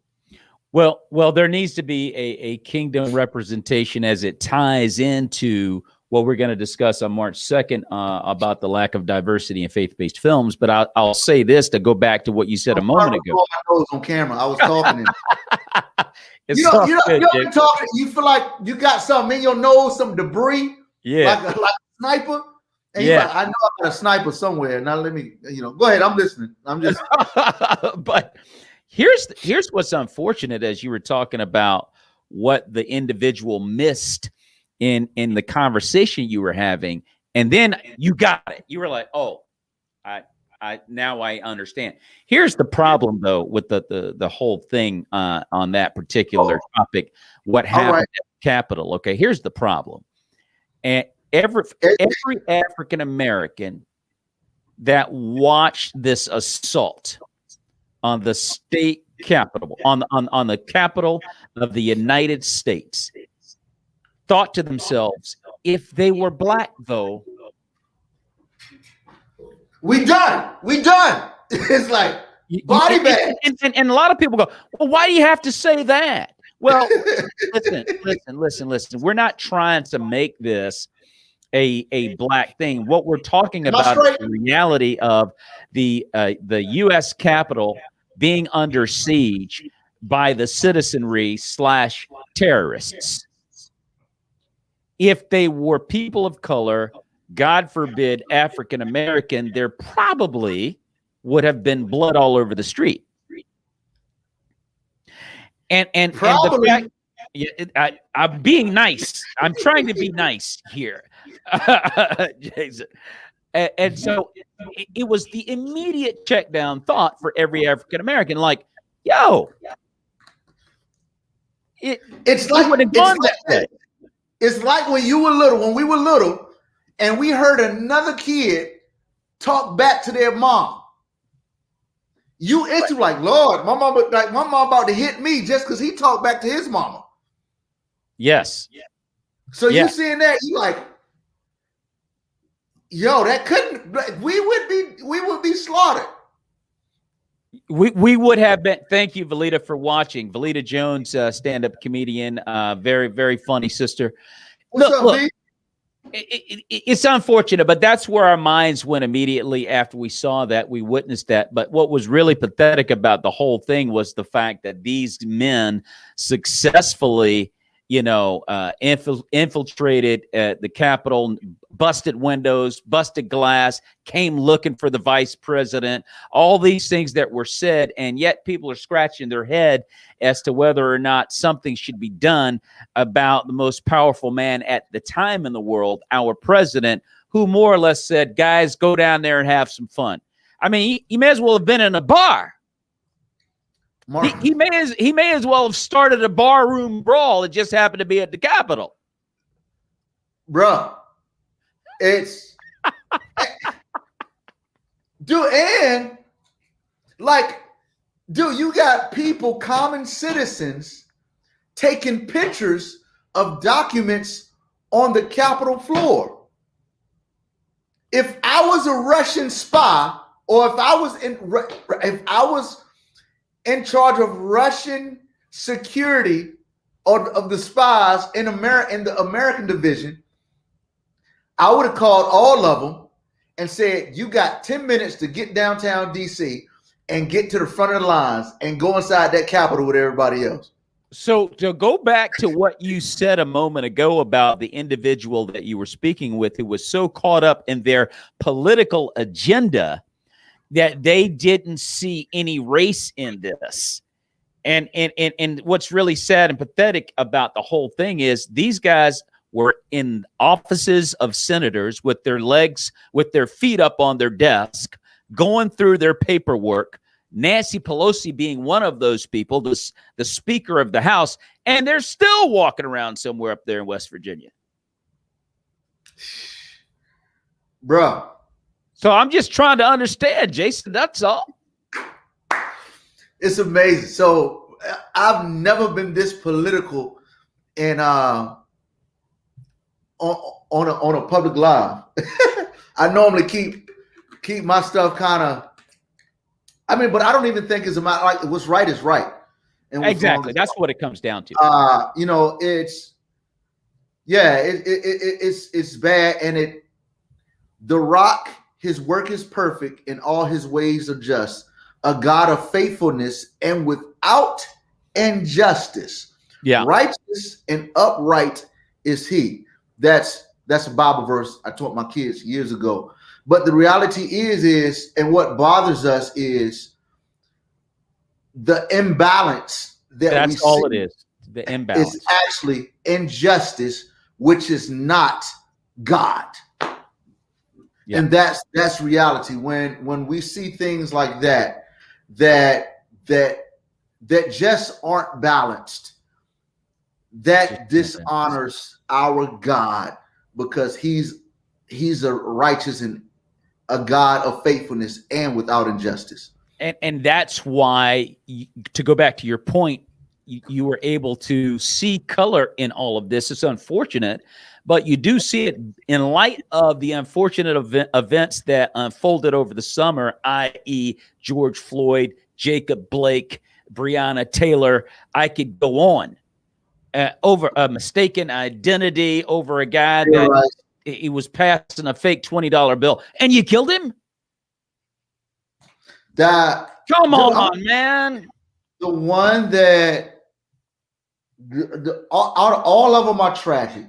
Well, there needs to be a kingdom representation as it ties into what we're going to discuss on March 2nd about the lack of diversity in faith-based films. But I'll say this to go back to what you said a moment ago. I was on camera. I was talking. You talking. You feel like you got something in your nose, some debris, like a sniper. And you're like, I know I got a sniper somewhere. Now let me, go ahead. I'm listening. I'm just. But here's what's unfortunate, as you were talking about what the individual missed in the conversation you were having, and then you got it. You were like, oh, I now I understand. Here's the problem though with the whole thing on that particular topic. What happened at the Capitol? Okay, here's the problem. And every African American that watched this assault on the state capitol, on the Capitol of the United States, thought to themselves, if they were black, though, we done. It's like body bag. And a lot of people go, well, why do you have to say that? Well, listen. We're not trying to make this a black thing. What we're talking about is the reality of the U.S. Capitol being under siege by the citizenry / terrorists. If they were people of color, God forbid, African American, there probably would have been blood all over the street. And the fact, I'm being nice. I'm trying to be nice here, Jason. And so it was the immediate check down thought for every African American, like, yo, it's like when you were little, when we were little, and we heard another kid talk back to their mom. You instantly like, Lord, my mom about to hit me just because he talked back to his mama. Yes. So you seeing that, you like, yo, that couldn't. We would be slaughtered. We would have been. Thank you, Valita, for watching. Valita Jones, stand-up comedian, very, very funny sister. Look, it's unfortunate, but that's where our minds went immediately after we saw that, we witnessed that. But what was really pathetic about the whole thing was the fact that these men successfully, infiltrated the Capitol, busted windows, busted glass, came looking for the vice president, all these things that were said, and yet people are scratching their head as to whether or not something should be done about the most powerful man at the time in the world, our president, who more or less said, guys, go down there and have some fun. I mean, he may as well have been in a bar. He may as well have started a barroom brawl. It just happened to be at the Capitol. Bruh, it's dude, and like, dude, you got people, common citizens, taking pictures of documents on the Capitol floor. If I was a Russian spy, or if I was in charge of Russian security of the spies in the American division, I would have called all of them and said, you got 10 minutes to get downtown DC and get to the front of the lines and go inside that Capitol with everybody else. So to go back to what you said a moment ago about the individual that you were speaking with, who was so caught up in their political agenda that they didn't see any race in this. And what's really sad and pathetic about the whole thing is these guys were in offices of senators with their feet up on their desk, going through their paperwork. Nancy Pelosi being one of those people, the Speaker of the House, and they're still walking around somewhere up there in West Virginia. Bro. So I'm just trying to understand, Jason. That's all. It's amazing. So I've never been this political in on a public live. I normally keep my stuff kind of. I mean, but I don't even think it's about like what's right is right. And exactly. That's what it comes down to. You know, it's bad. And The Rock, his work is perfect and all his ways are just, a God of faithfulness and without injustice. Yeah. Righteous and upright is he. That's a Bible verse I taught my kids years ago. But the reality is, and what bothers us is the imbalance that's all it is. The imbalance is actually injustice, which is not God. Yeah. And that's reality. When we see things like that just aren't balanced, that dishonors our God, because he's a righteous and a God of faithfulness and without injustice. And that's why, to go back to your point, you were able to see color in all of this. It's unfortunate, but you do see it in light of the unfortunate events that unfolded over the summer, i.e. George Floyd, Jacob Blake, Breonna Taylor. I could go on. Over a mistaken identity, over a guy that he was passing a fake $20 bill, and you killed him? Come on, man. The one that all of them are tragic.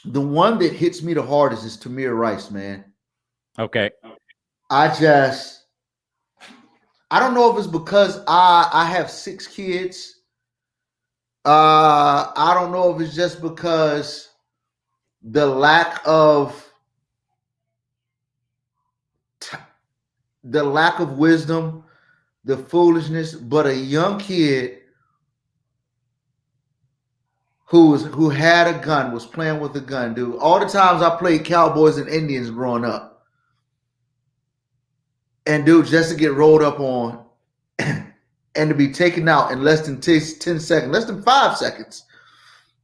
The one that hits me the hardest is Tamir Rice, man. Okay. I don't know if it's because I have 6 kids. I don't know if it's just because the lack of wisdom, the foolishness, but a young kid who had a gun, was playing with a gun, dude. All the times I played Cowboys and Indians growing up, and dude, just to get rolled up on and to be taken out in less than 10 seconds, less than 5 seconds.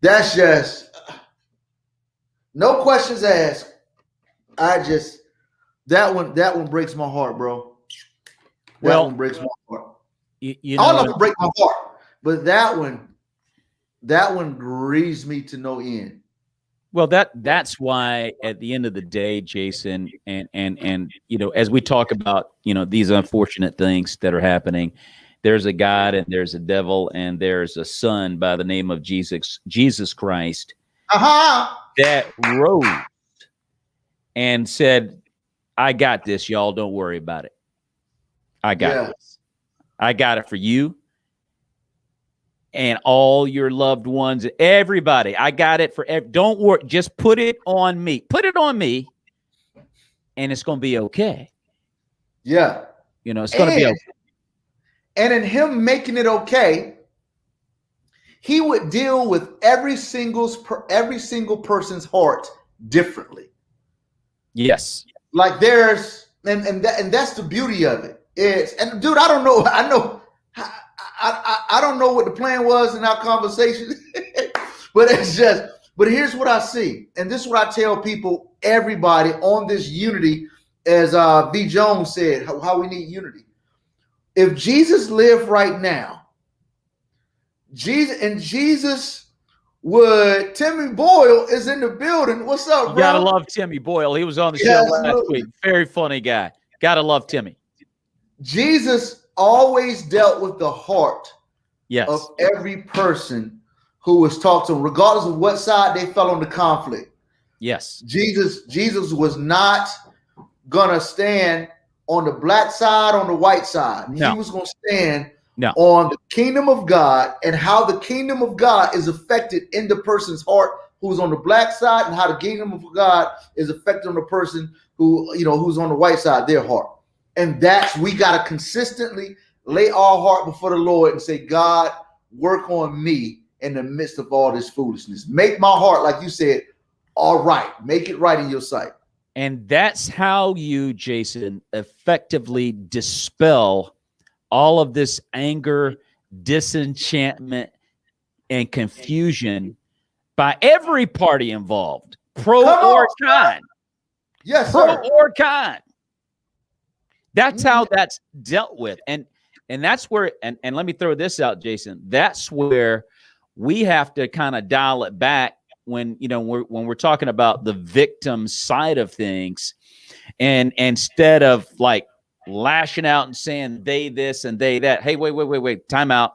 That's just no questions asked. That one breaks my heart, bro. That one breaks my heart. All of them break my heart, but that one grieves me to no end. Well, that's why at the end of the day, Jason, and you know, as we talk about, you know, these unfortunate things that are happening, there's a God and there's a devil and there's a son by the name of Jesus Christ that rose and said, I got this, y'all. Don't worry about it. I got this. I got it for you and all your loved ones, everybody. I got it for don't worry. Just put it on me. Put it on me, and it's going to be okay. Yeah. You know, it's going to be okay. And in him making it okay, he would deal with every single person's heart differently. Yes. Like there's and that's the beauty of it. And dude, I don't know. I don't know what the plan was in our conversation, but here's what I see. And this is what I tell people, everybody on this unity, as V. Jones said, how we need unity. If Jesus lived right now, Jesus would, Timmy Boyle is in the building. What's up, bro? You gotta love Timmy Boyle. He was on the show last week. Very funny guy. Gotta love Timmy. Jesus always dealt with the heart of every person who was talked to, regardless of what side they fell on the conflict. Yes. Jesus was not gonna stand on the black side, on the white side. No. He was gonna stand No. on the kingdom of God and how the kingdom of God is affected in the person's heart who's on the black side, and how the kingdom of God is affected on the person who's on the white side, their heart. And we got to consistently lay our heart before the Lord and say, God, work on me in the midst of all this foolishness. Make my heart, like you said, all right. Make it right in your sight. And that's how you, Jason, effectively dispel all of this anger, disenchantment, and confusion by every party involved, pro or con. Yes, pro sir. or con. That's how that's dealt with. And that's where, and let me throw this out, Jason. That's where we have to kind of dial it back when we're talking about the victim side of things, and instead of like lashing out and saying they this and they that. Hey, wait, time out,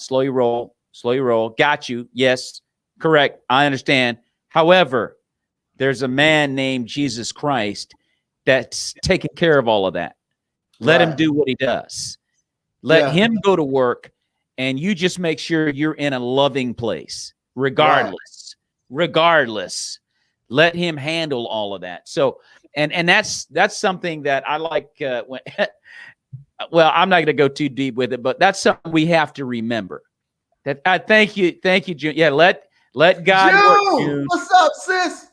slow your roll. Got you. Yes, correct. I understand. However, there's a man named Jesus Christ that's taking care of all of that. Let him do what he does. Let him go to work, and you just make sure you're in a loving place, regardless. Let him handle all of that. So, and that's something that I like. Well, I'm not going to go too deep with it, but that's something we have to remember. That I thank you, June. Yeah, let God work, June. What's up, sis?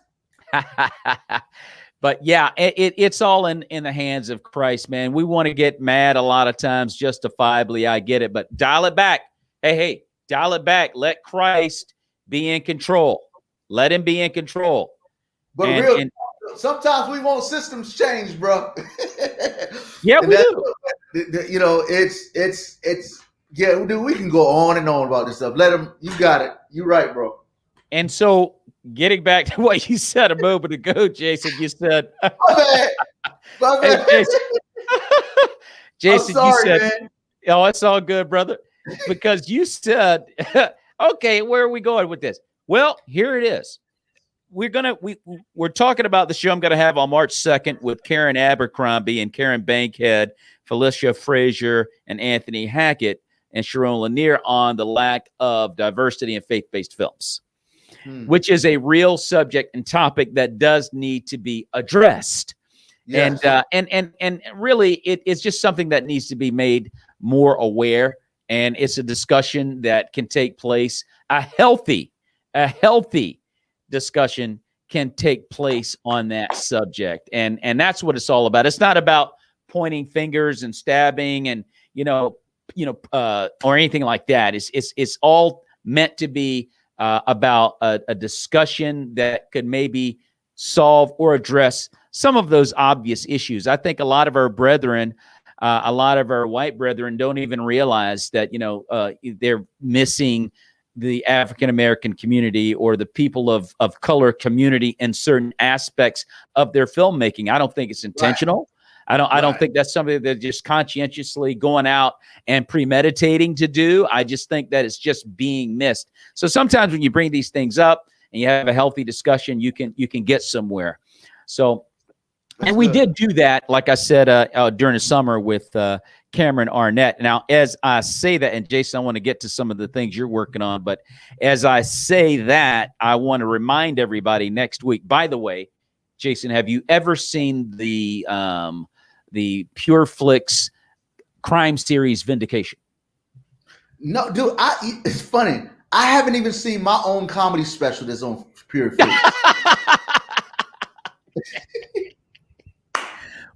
But yeah, it's all in the hands of Christ, man. We want to get mad a lot of times, justifiably. I get it, but dial it back. Hey, dial it back. Let Christ be in control. Let him be in control. But sometimes we want systems change, bro. Yeah, we do. We can go on and on about this stuff. Let him. You got it. You right, bro. And so, getting back to what you said a moment ago, Jason, you said, My bad. Hey, Jason, I'm sorry, you said, man. Oh, it's all good, brother. Because you said, okay, where are we going with this? Well, here it is. We're talking about the show I'm going to have on March 2nd with Karen Abercrombie and Karen Bankhead, Felicia Frazier, and Anthony Hackett, and Sharon Lanier on the lack of diversity in faith-based films, which is a real subject and topic that does need to be addressed. Yes. And really, it's just something that needs to be made more aware, and it's a discussion that can take place. A healthy discussion can take place on that subject, and that's what it's all about. It's not about pointing fingers and stabbing and or anything like that. It's all meant to be about a discussion that could maybe solve or address some of those obvious issues. I think a lot of our brethren, a lot of our white brethren, don't even realize that they're missing the African-American community or the people of color community in certain aspects of their filmmaking. I don't think it's intentional. Right. I don't think that's something that they're just conscientiously going out and premeditating to do. I just think that it's just being missed. So sometimes when you bring these things up and you have a healthy discussion, you can get somewhere. So, and we did do that, like I said, during the summer with Cameron Arnett. Now, as I say that, and Jason, I want to get to some of the things you're working on, but as I say that, I want to remind everybody next week. By the way, Jason, have you ever seen the Pure Flix crime series Vindication? No, dude. It's funny. I haven't even seen my own comedy special that's on Pure Flix.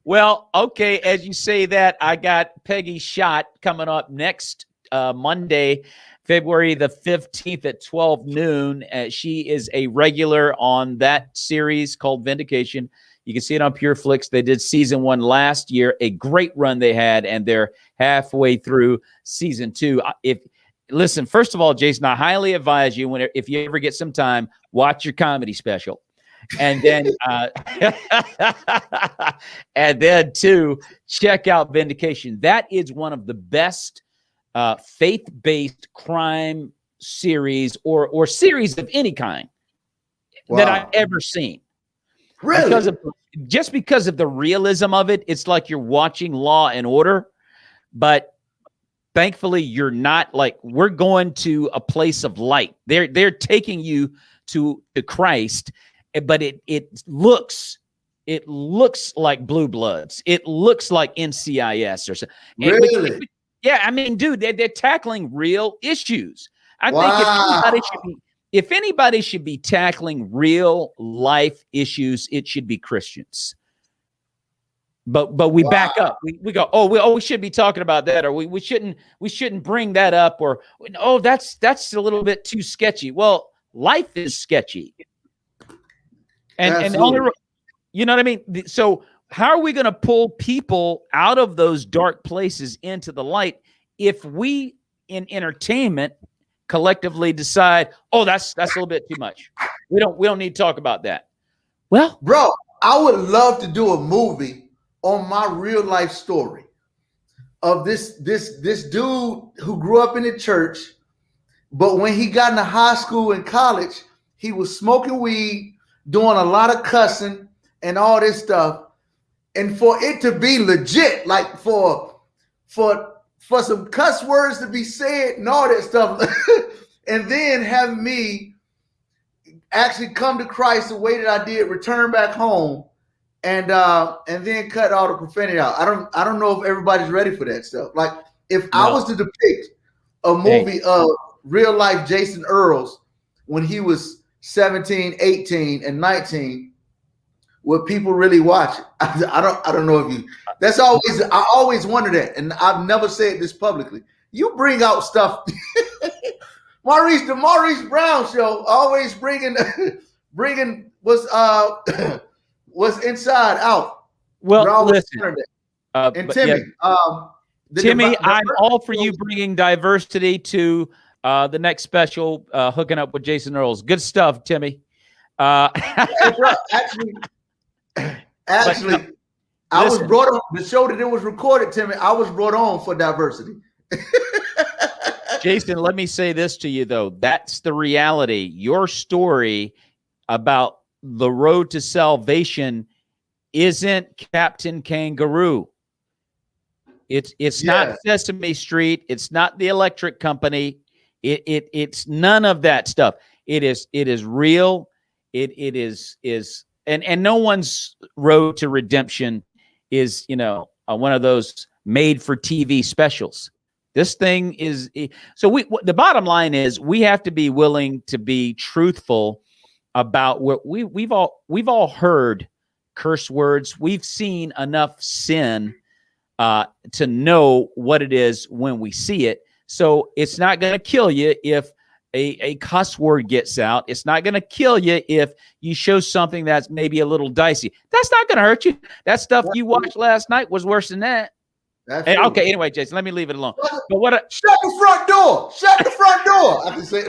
Well, okay, as you say that, I got Peggy Schott coming up next Monday, February the 15th at 12 noon. She is a regular on that series called Vindication. You can see it on Pure Flix. They did season 1 last year, a great run they had, and they're halfway through season 2. Listen, first of all, Jason, I highly advise you, if you ever get some time, watch your comedy special. And then, too, check out Vindication. That is one of the best faith-based crime series or series of any kind that I've ever seen. Really? Because of the realism of it, it's like you're watching Law and Order, but thankfully, you're not like, we're going to a place of light. They're taking you to Christ, but it looks like Blue Bloods. It looks like NCIS or something. Really? Yeah, I mean, dude, they're tackling real issues. I Wow. think if anybody should be tackling real life issues, it should be Christians. But we back up. We go, we should be talking about that, or we shouldn't bring that up, or that's a little bit too sketchy. Well, life is sketchy, and only, you know what I mean. So how are we going to pull people out of those dark places into the light if we in entertainment collectively decide, that's a little bit too much. We don't need to talk about that. Well, bro, I would love to do a movie on my real life story of this dude who grew up in the church, but when he got into high school and college, he was smoking weed, doing a lot of cussing and all this stuff. And for it to be legit, like for some cuss words to be said and all that stuff, and then have me actually come to Christ the way that I did, return back home, and then cut all the profanity out. I don't know if everybody's ready for that stuff. Like, if I was to depict a movie of real life Jason Earls when he was 17, 18, and 19, would people really watch it? I don't know if you. I always wonder that, and I've never said this publicly. You bring out stuff, Maurice, the Maurice Brown Show, always bringing what's inside out. Well, listen, and Timmy, Timmy, I'm all for you bringing diversity to the next special, hooking up with Jason Earls. Good stuff, Timmy. Actually, I was brought on the show that it was recorded, Timmy. I was brought on for diversity. Jason, let me say this to you, though. That's the reality. Your story about the road to salvation isn't Captain Kangaroo. It's not Sesame Street. It's not the electric company. It's none of that stuff. It is real. It is and no one's road to redemption is, one of those made for TV specials. This thing is, so the bottom line is we have to be willing to be truthful about what we've all heard curse words. We've seen enough sin to know what it is when we see it. So it's not going to kill you if a cuss word gets out. It's not going to kill you if you show something that's maybe a little dicey. That's not going to hurt you. That stuff you watched last night was worse than that. Hey, okay, anyway, Jason, let me leave it alone. But shut the front door. Shut the front door. I can say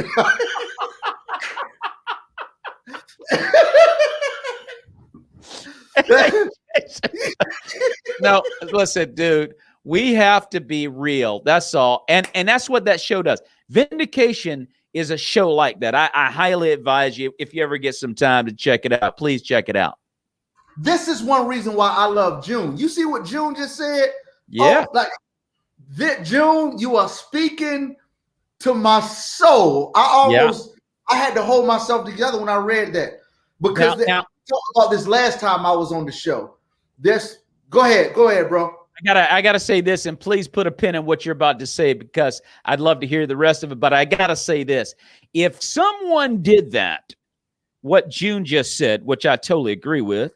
No, listen, dude, we have to be real. That's all. And that's what that show does. Vindication is a show like that. I highly advise you, if you ever get some time, to check it out. Please check it out. This is one reason why I love June. You see what June just said? Yeah. June, you are speaking to my soul. I had to hold myself together when I read that, because now, talked about this last time I was on the show. Go ahead, bro. I gotta say this, and please put a pin in what you're about to say, because I'd love to hear the rest of it. But I gotta say this: if someone did that, what June just said, which I totally agree with,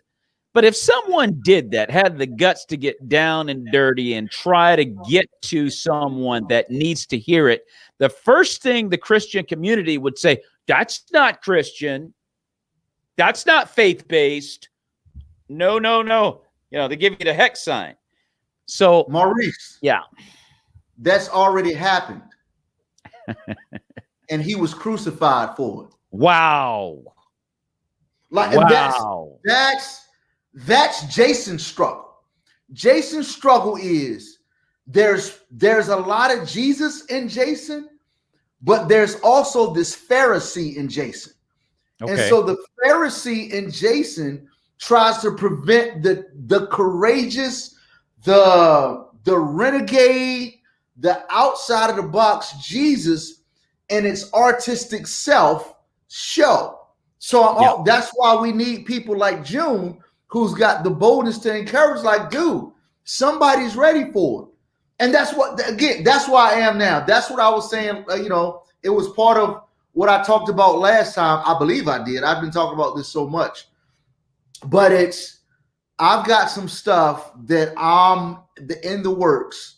but if someone did that, had the guts to get down and dirty and try to get to someone that needs to hear it, the first thing the Christian community would say, that's not Christian. That's not faith-based. No. They give you the hex sign. So, Maurice. Yeah. That's already happened. And he was crucified for it. Wow. That's Jason's struggle. Jason's struggle is there's a lot of Jesus in Jason, but there's also this Pharisee in Jason. Okay. And so the Pharisee in Jason tries to prevent the courageous, the renegade, the outside of the box Jesus and its artistic self show. So that's why we need people like June, who's got the boldness to encourage, like, dude, somebody's ready for it. And that's what, again, that's where I am now. That's what I was saying. It was part of what I talked about last time. I believe I did. I've been talking about this so much. But I've got some stuff that I'm in the works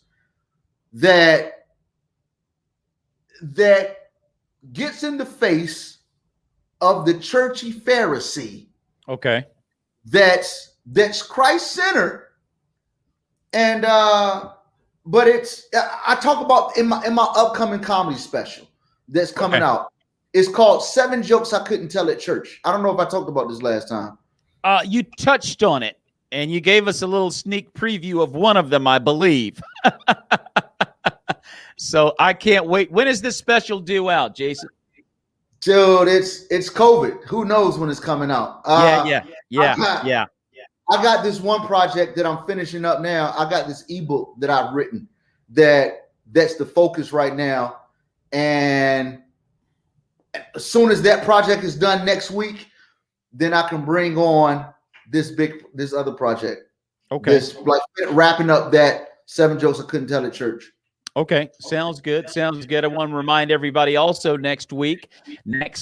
that gets in the face of the churchy Pharisee. Okay. That's Christ-centered. And but I talk about in my upcoming comedy special that's coming out. It's called 7 Jokes I Couldn't Tell at Church. I don't know if I talked about this last time. You touched on it, and you gave us a little sneak preview of one of them, I believe. So I can't wait. When is this special due out, Jason? Dude, it's COVID. Who knows when it's coming out? Yeah. I got this one project that I'm finishing up now. I got this ebook that I've written that's the focus right now. And as soon as that project is done next week, then I can bring on this other project. Okay. This, like, wrapping up that 7 Jokes I Couldn't Tell at Church. Okay. Sounds good. Sounds good. I want to remind everybody also next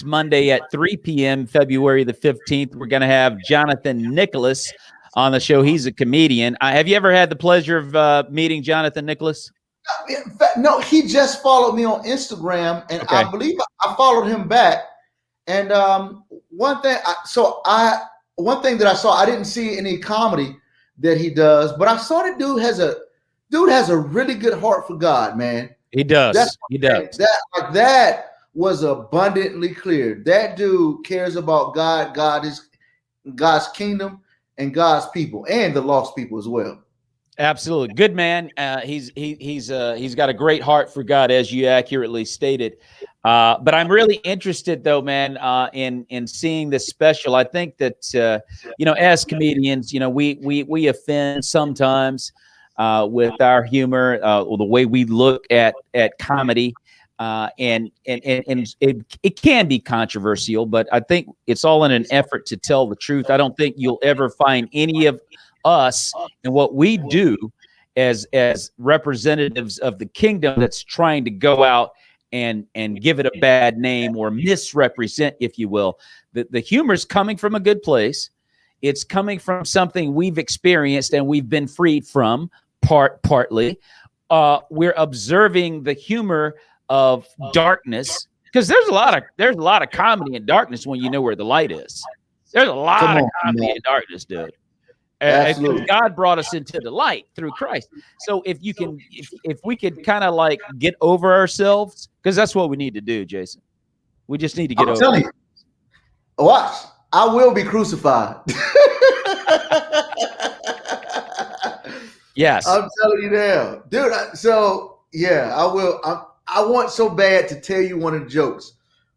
Monday at 3 p.m., February the 15th, we're going to have Jonathan Nicholas on the show. He's a comedian. Have you ever had the pleasure of meeting Jonathan Nicholas? In fact, no, he just followed me on Instagram, and I believe I followed him back. And one thing that I saw, I didn't see any comedy that he does, but I saw the dude has a really good heart for God, man. He does. He does. That was abundantly clear. That dude cares about God. God is God's kingdom and God's people, and the lost people as well. Absolutely. Good man. He's got a great heart for God, as you accurately stated. But I'm really interested, though, man, in seeing this special. I think that as comedians, we offend sometimes with our humor, or the way we look at comedy, and it can be controversial. But I think it's all in an effort to tell the truth. I don't think you'll ever find any of us and what we do as representatives of the kingdom that's trying to go out and give it a bad name or misrepresent, if you will. The humor's coming from a good place. It's coming from something we've experienced and we've been freed from partly. We're observing the humor of darkness, because there's a lot of comedy in darkness when you know where the light is. There's a lot of comedy in darkness, dude. Absolutely. God brought us into the light through Christ. So if we could kind of like get over ourselves, because that's what we need to do, Jason. We just need to get over. I'm telling you, watch. I will be crucified. Yes, I'm telling you now, dude. I will. I want so bad to tell you one of the jokes,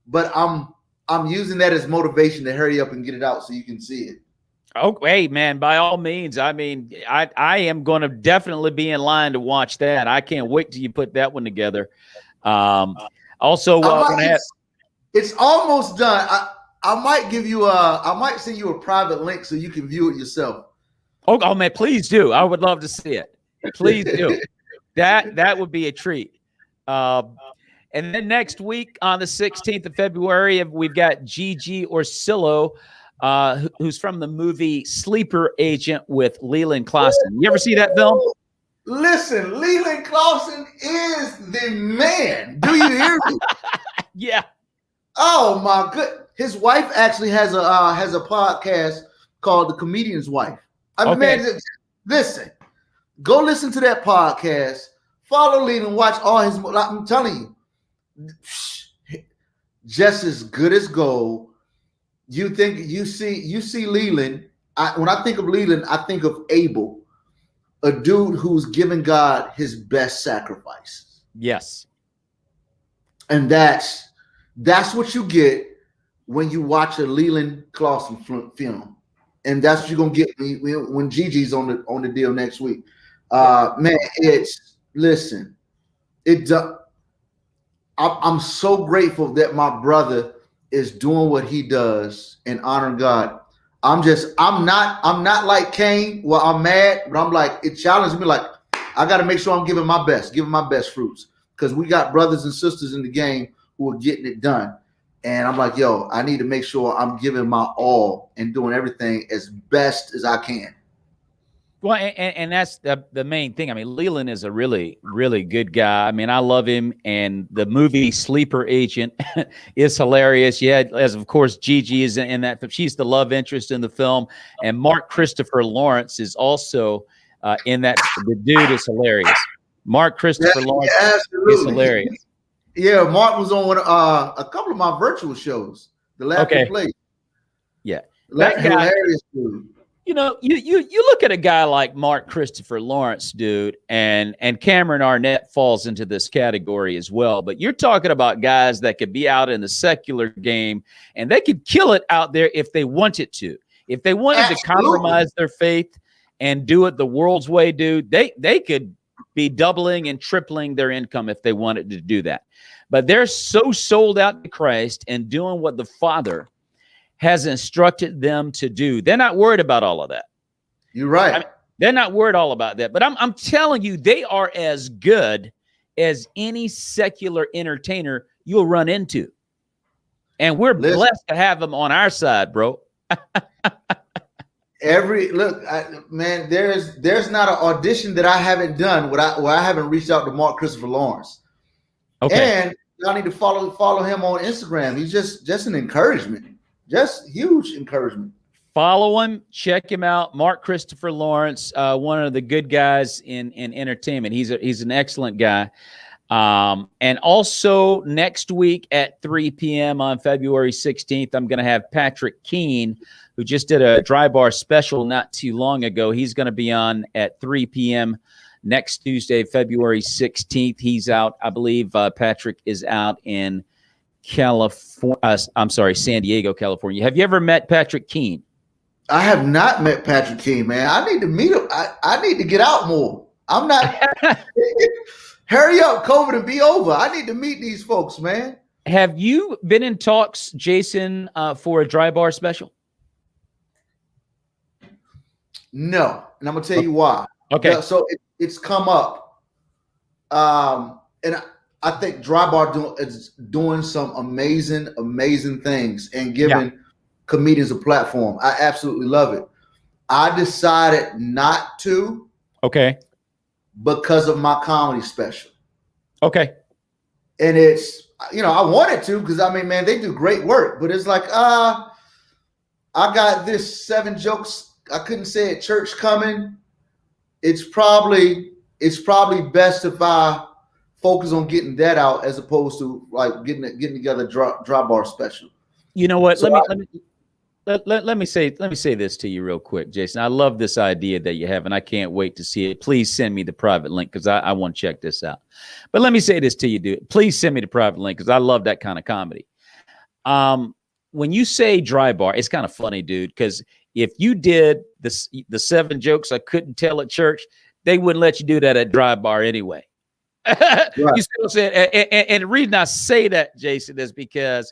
but I'm using that as motivation to hurry up and get it out so you can see it. Oh, hey, man, by all means. I mean, I am going to definitely be in line to watch that. I can't wait till you put that one together. Also, it's almost done. I might give you I might send you a private link so you can view it yourself. Oh, man, please do. I would love to see it. Please do. That would be a treat. And then next week on the 16th of February, we've got Gigi Orsillo, who's from the movie Sleeper Agent with Leland Clawson. You ever see that film? Listen, Leland Clawson is the man. Do you hear me? Yeah. Oh my good. His wife actually has a podcast called The Comedian's Wife. Man, listen. Go listen to that podcast. Follow Leland, watch all his. I'm telling you, just as good as gold. You see Leland. When I think of Leland, I think of Abel, a dude who's giving God his best sacrifice. Yes, and that's what you get when you watch a Leland Clawson film, and that's what you're gonna get when Gigi's on the deal next week. Man, listen. I'm so grateful that my brother is doing what he does and honoring God. I'm not like Cain. Well, I'm mad, but I'm like, it challenged me. Like, I got to make sure I'm giving my best fruits, because we got brothers and sisters in the game who are getting it done. And I'm like, yo, I need to make sure I'm giving my all and doing everything as best as I can. Well, and that's the main thing. I mean, Leland is a really, really good guy. I mean, I love him. And the movie Sleeper Agent is hilarious. Yeah, as of course, Gigi is in that. She's the love interest in the film. And Mark Christopher Lawrence is also in that. The dude is hilarious. Mark Christopher Lawrence is hilarious. Yeah, Mark was on a couple of my virtual shows. The Laughter Place. Yeah, that guy, hilarious dude. You know, you look at a guy like Mark Christopher Lawrence, dude, and Cameron Arnett falls into this category as well. But you're talking about guys that could be out in the secular game, and they could kill it out there if they wanted to. If they wanted to compromise their faith and do it the world's way, dude, they could be doubling and tripling their income if they wanted to do that. But they're so sold out to Christ and doing what the Father has instructed them to do. They're not worried about all of that. You're right. I mean, they're not worried all about that. But I'm telling you, they are as good as any secular entertainer you'll run into. And we're blessed to have them on our side, bro. Man, there's not an audition that I haven't done where I haven't reached out to Mark Christopher Lawrence. Okay. And y'all need to follow him on Instagram. He's just an encouragement. Just huge encouragement. Follow him, check him out. Mark Christopher Lawrence, one of the good guys in entertainment. He's an excellent guy. And also next week at 3 p.m. on February 16th, I'm going to have Patrick Keene, who just did a Dry Bar special not too long ago. He's going to be on at 3 p.m. next Tuesday, February 16th. He's out. I believe Patrick is out in San Diego, California. Have you ever met Patrick Keene? I have not met Patrick Keene, man. I need to meet him. I need to get out more. I'm not. Hurry up, COVID, and be over. I need to meet these folks, man. Have you been in talks, Jason, for a Dry Bar special? No, and I'm gonna tell you why. Okay. So it's come up, and I think Dry Bar is doing some amazing things and giving comedians a platform. I absolutely love it. I decided not to. Okay. Because of my comedy special. Okay. And it's, I wanted to, because I mean, man, they do great work, but it's like, I got this 7 jokes I couldn't say at church coming. It's probably best if I focus on getting that out as opposed to like getting together Dry Bar special. You know what? So let me say this to you real quick, Jason. I love this idea that you have, and I can't wait to see it. Please send me the private link because I want to check this out. But let me say this to you, dude. Please send me the private link because I love that kind of comedy. When you say Dry Bar, it's kind of funny, dude, because if you did the 7 jokes I couldn't tell at church, they wouldn't let you do that at Dry Bar anyway. Right. You see what I'm saying? And the reason I say that, Jason, is because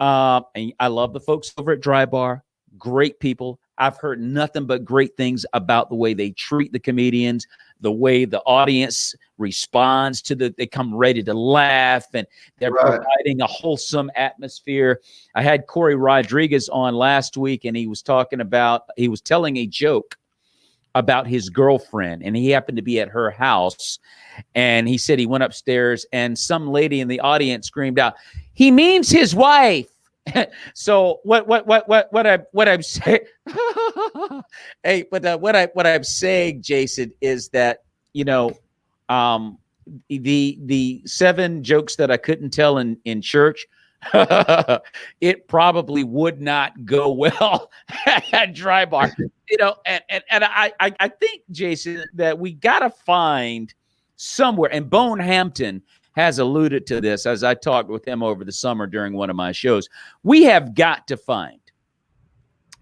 and I love the folks over at Dry Bar. Great people. I've heard nothing but great things about the way they treat the comedians, the way the audience responds to they come ready to laugh, and they're providing a wholesome atmosphere. I had Corey Rodriguez on last week, and he was telling a joke about his girlfriend, and he happened to be at her house, and he said he went upstairs and some lady in the audience screamed out, "He means his wife." So what I'm saying, hey, but what I'm saying, Jason, is that the 7 jokes that I couldn't tell in church, it probably would not go well at Dry Bar. And I think, Jason, that we got to find somewhere, and Bone Hampton has alluded to this as I talked with him over the summer during one of my shows. We have got to find,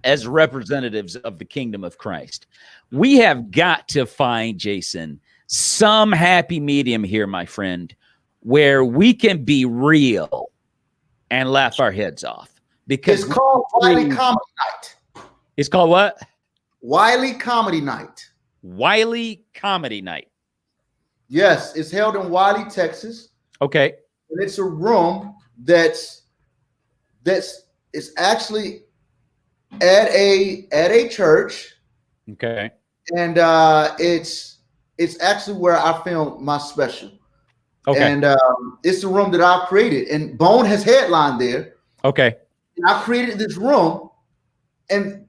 as representatives of the kingdom of Christ, we have got to find, Jason, some happy medium here, my friend, where we can be real and laugh our heads off. Because it's called Wiley Comedy Night. It's called what? Wiley Comedy Night. Wiley Comedy Night. Yes, it's held in Wiley, Texas. Okay. And it's a room that's actually at a church. Okay. And it's actually where I filmed my special. Okay. And it's the room that I created. And Bone has headlined there. Okay. And I created this room, and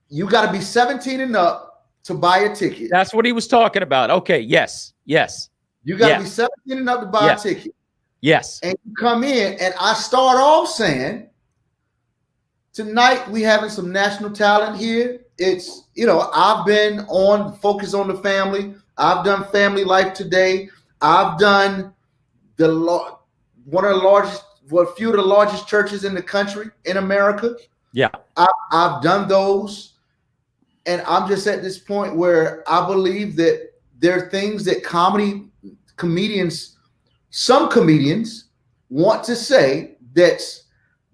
you got to be 17 and up to buy a ticket. That's what he was talking about. Okay. Yes. Yes. You got to be 17 and up to buy a ticket. Yes. And you come in, and I start off saying, tonight we having some national talent here. It's, I've been on Focus on the Family. I've done Family Life Today. I've done one of the largest, a few of the largest churches in the country, in America. Yeah. I've done those. And I'm just at this point where I believe that there are things that some comedians want to say that's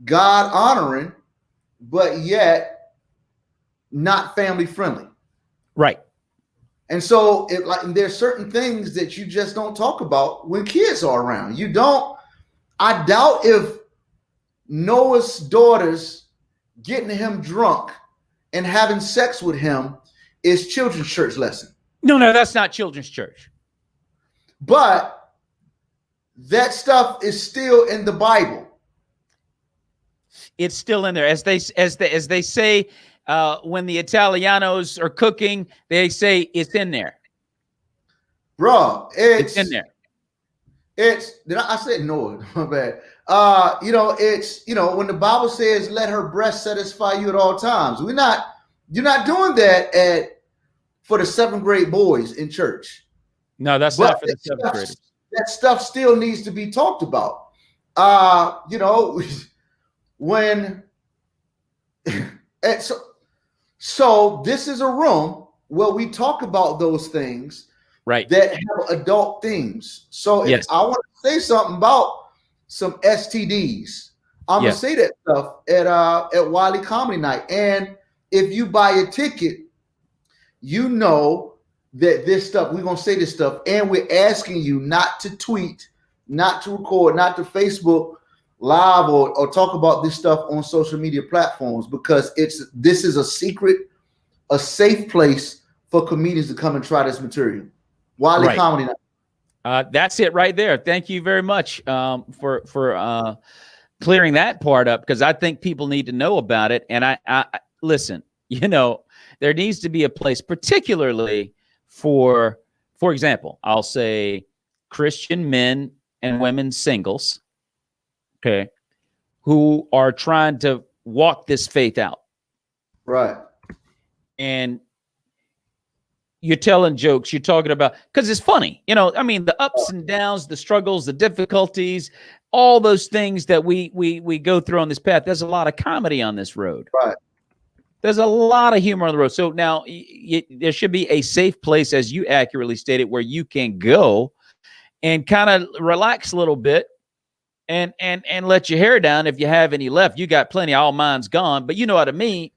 God honoring, but yet not family friendly. Right. And so there's certain things that you just don't talk about when kids are around. I doubt if Noah's daughters getting him drunk and having sex with him is children's church lesson. No, that's not children's church. But that stuff is still in the Bible. It's still in there. As they say, when the Italianos are cooking, they say it's in there. Bro, it's in there. I said no, my bad. It's when the Bible says, let her breast satisfy you at all times. You're not doing that for the 7th grade boys in church. No, that's not for the 7th graders. That stuff still needs to be talked about. When so this is a room where we talk about those things, right, that have adult themes. So if I want to say something about some STDs, I'm gonna say that stuff at Wiley Comedy Night. And if you buy a ticket, that this stuff, we're gonna say this stuff, and we're asking you not to tweet, not to record, not to Facebook Live or talk about this stuff on social media platforms, because this is a safe place for comedians to come and try this material. Wiley Comedy Night. That's it right there. Thank you very much for clearing that part up, because I think people need to know about it. And I listen, there needs to be a place, particularly for example, I'll say Christian men and women singles, okay, who are trying to walk this faith out. Right. And you're telling jokes, you're talking about, because it's funny, the ups and downs, the struggles, the difficulties, all those things that we go through on this path. There's a lot of comedy on this road. Right. There's a lot of humor on the road. So now there should be a safe place, as you accurately stated, where you can go and kind of relax a little bit and let your hair down. If you have any left, you got plenty. All mine's gone, but you know what I mean.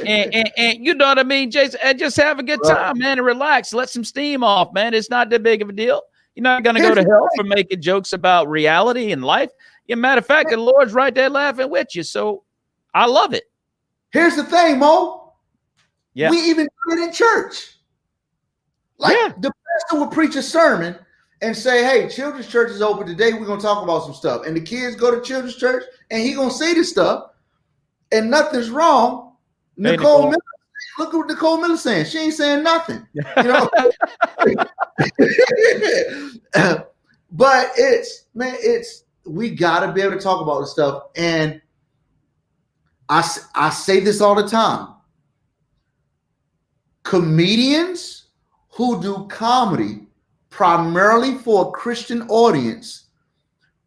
And you know what I mean, Jason, and just have a good time, man, and relax. Let some steam off, man. It's not that big of a deal. You're not going to go to hell for making jokes about reality and life. As a matter of fact, the Lord's right there laughing with you. So I love it. Here's the thing, Mo. Yeah. We even do it in church. The pastor will preach a sermon and say, hey, children's church is open today. We're going to talk about some stuff. And the kids go to children's church, and he's going to say this stuff, and nothing's wrong. Nicole Miller, look at what Nicole Miller's saying. She ain't saying nothing. But we got to be able to talk about this stuff. And I say this all the time. Comedians who do comedy primarily for a Christian audience,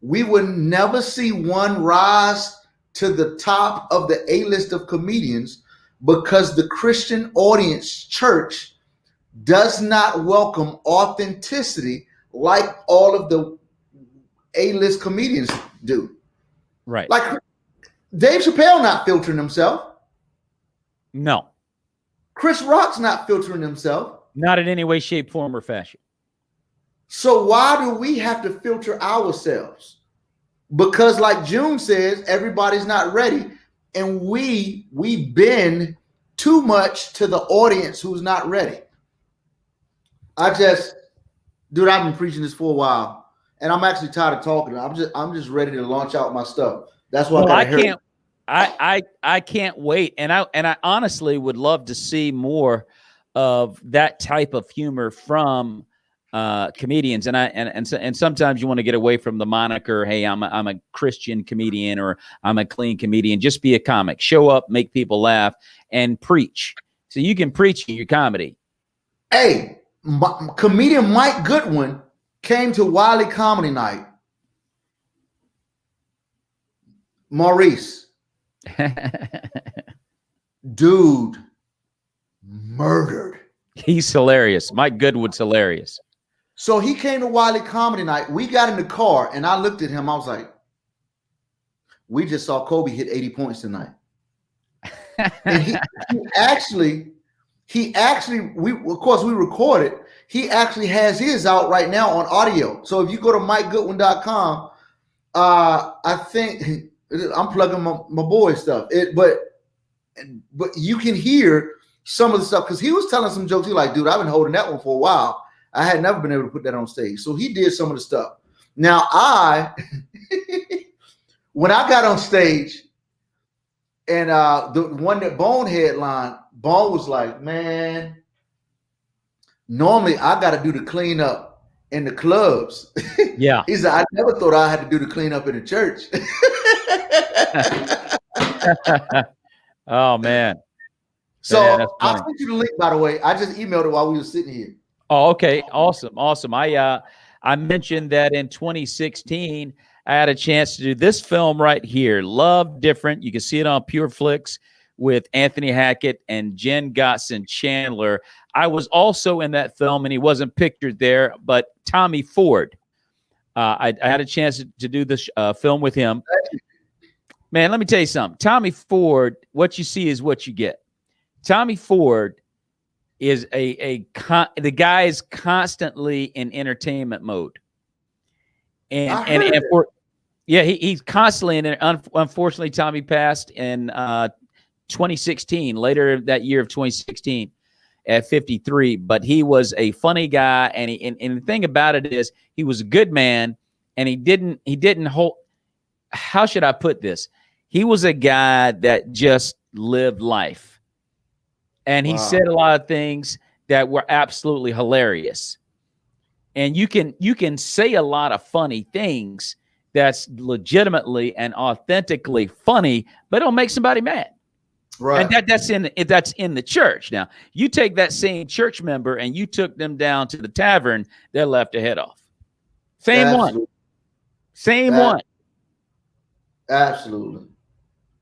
we would never see one rise to the top of the A-list of comedians, because the Christian audience church does not welcome authenticity like all of the A-list comedians do. Right. Like Dave Chappelle not filtering himself. No. Chris Rock's not filtering himself. Not in any way, shape, form, or fashion. So why do we have to filter ourselves? Because like June says, everybody's not ready. And we bend too much to the audience who's not ready. Dude, I've been preaching this for a while, and I'm actually tired of talking. I'm just ready to launch out my stuff. That's why I can't wait. And I honestly would love to see more of that type of humor from comedians. And sometimes you want to get away from the moniker, hey, I'm a Christian comedian, or I'm a clean comedian. Just be a comic. Show up, make people laugh, and preach. So you can preach in your comedy. Hey, comedian Mike Goodwin came to Wiley Comedy Night. Maurice. Dude, murdered. He's hilarious. Mike Goodwin's hilarious. So he came to Wiley Comedy Night. We got in the car, and I looked at him. I was like, we just saw Kobe hit 80 points tonight. And he actually, we recorded. He actually has his out right now on audio. So if you go to MikeGoodwin.com, I think I'm plugging my boy stuff. But you can hear some of the stuff, because he was telling some jokes. He's like, dude, I've been holding that one for a while. I had never been able to put that on stage. So he did some of the stuff. Now when I got on stage, and the one that Bone headlined, Bone was like, man, normally I got to do the cleanup in the clubs. Yeah. He said, I never thought I had to do the cleanup in the church. Oh, man. So man, I'll send you the link, by the way. I just emailed it while we were sitting here. Oh, okay. Awesome. I mentioned that in 2016, I had a chance to do this film right here, Love Different. You can see it on Pure Flix with Anthony Hackett and Jen Gotson Chandler. I was also in that film, and he wasn't pictured there, but Tommy Ford. I had a chance to do this film with him. Man, let me tell you something. Tommy Ford, what you see is what you get. Tommy Ford is the guy is constantly in entertainment mode. He's constantly in it. Unfortunately, Tommy passed in 2016, later that year of 2016 at 53. But he was a funny guy, and the thing about it is he was a good man, and he didn't hold. How should I put this? He was a guy that just lived life, and he said a lot of things that were absolutely hilarious. And you can say a lot of funny things that's legitimately and authentically funny, but it'll make somebody mad. Right. And that's in the church. Now, you take that same church member and you took them down to the tavern, they're left a head off. Same one. Absolutely.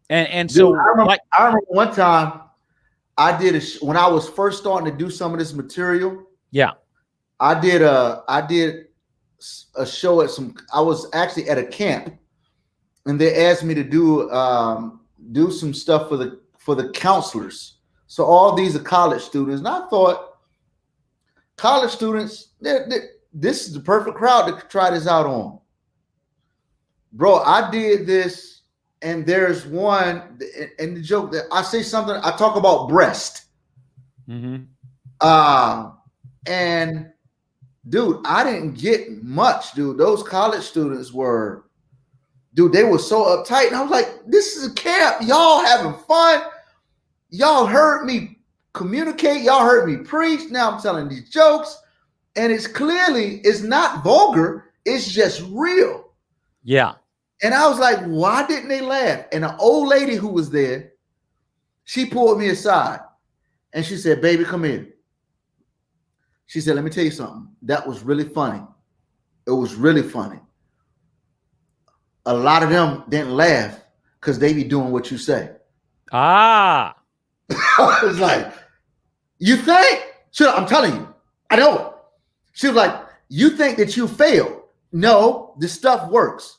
And so, dude, I remember one time I did when I was first starting to do some of this material. Yeah. I did a show I was actually at a camp, and they asked me to do some stuff for the counselors. So all these are college students, and I thought college students, this is the perfect crowd to try this out on. Bro, I did this, and there's one, and the joke that I say something, I talk about breast. Mm-hmm. And dude, I didn't get much, dude. Those college students they were so uptight. And I was like, this is a camp. Y'all having fun. Y'all heard me communicate. Y'all heard me preach. Now I'm telling these jokes. And it's not vulgar. It's just real. Yeah. And I was like, why didn't they laugh? And an old lady who was there, she pulled me aside and she said, baby, come here. She said, let me tell you something. That was really funny. It was really funny. A lot of them didn't laugh because they be doing what you say. Ah. I was like, you think? So I'm telling you, I know it. She was like, you think that you failed. No, this stuff works.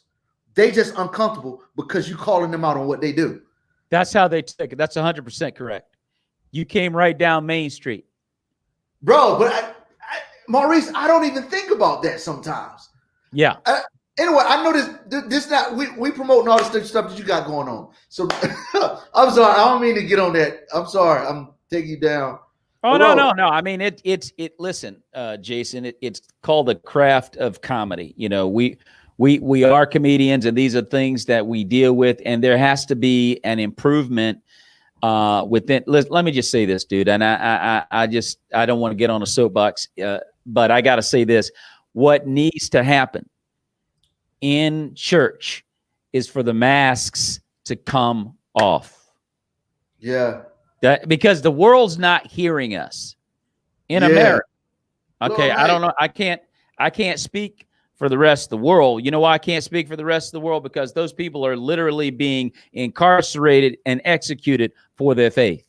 They just uncomfortable because you calling them out on what they do. That's how they take it. That's 100% correct. You came right down Main Street. Bro, but Maurice, I don't even think about that sometimes. Yeah. Anyway, I know this not we promoting all this stuff that you got going on. So I'm sorry, I don't mean to get on that. I'm sorry, I'm taking you down. Oh, no. I mean, listen, Jason, it's called the craft of comedy. You know, we are comedians, and these are things that we deal with, and there has to be an improvement within. Let me just say this, dude, and I don't want to get on a soapbox, but I got to say this. What needs to happen in church is for the masks to come off. Yeah. Because the world's not hearing us in America. Okay, Well, I don't know. I can't speak for the rest of the world. You know why I can't speak for the rest of the world? Because those people are literally being incarcerated and executed for their faith.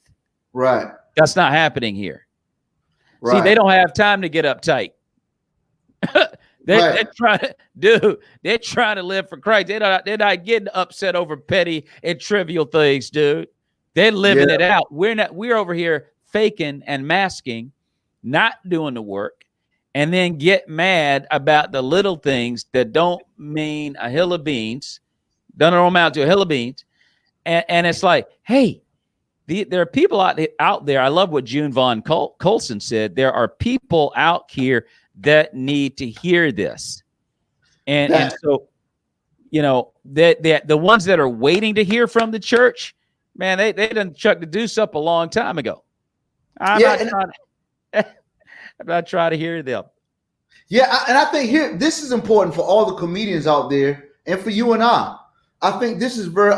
Right. That's not happening here. Right. See, they don't have time to get uptight. They're trying to live for Christ. They're not getting upset over petty and trivial things, dude. They're living it out. We're over here faking and masking, not doing the work, and then get mad about the little things that don't mean a hill of beans, don't amount to a hill of beans. And it's like, hey, there are people out there. I love what June Von Colson said. There are people out here that need to hear this. And so, you know, the ones that are waiting to hear from the church, man, they done chucked the deuce up a long time ago. I'm not trying to hear them. Yeah, and I think this is important for all the comedians out there and for you and I. I think this is very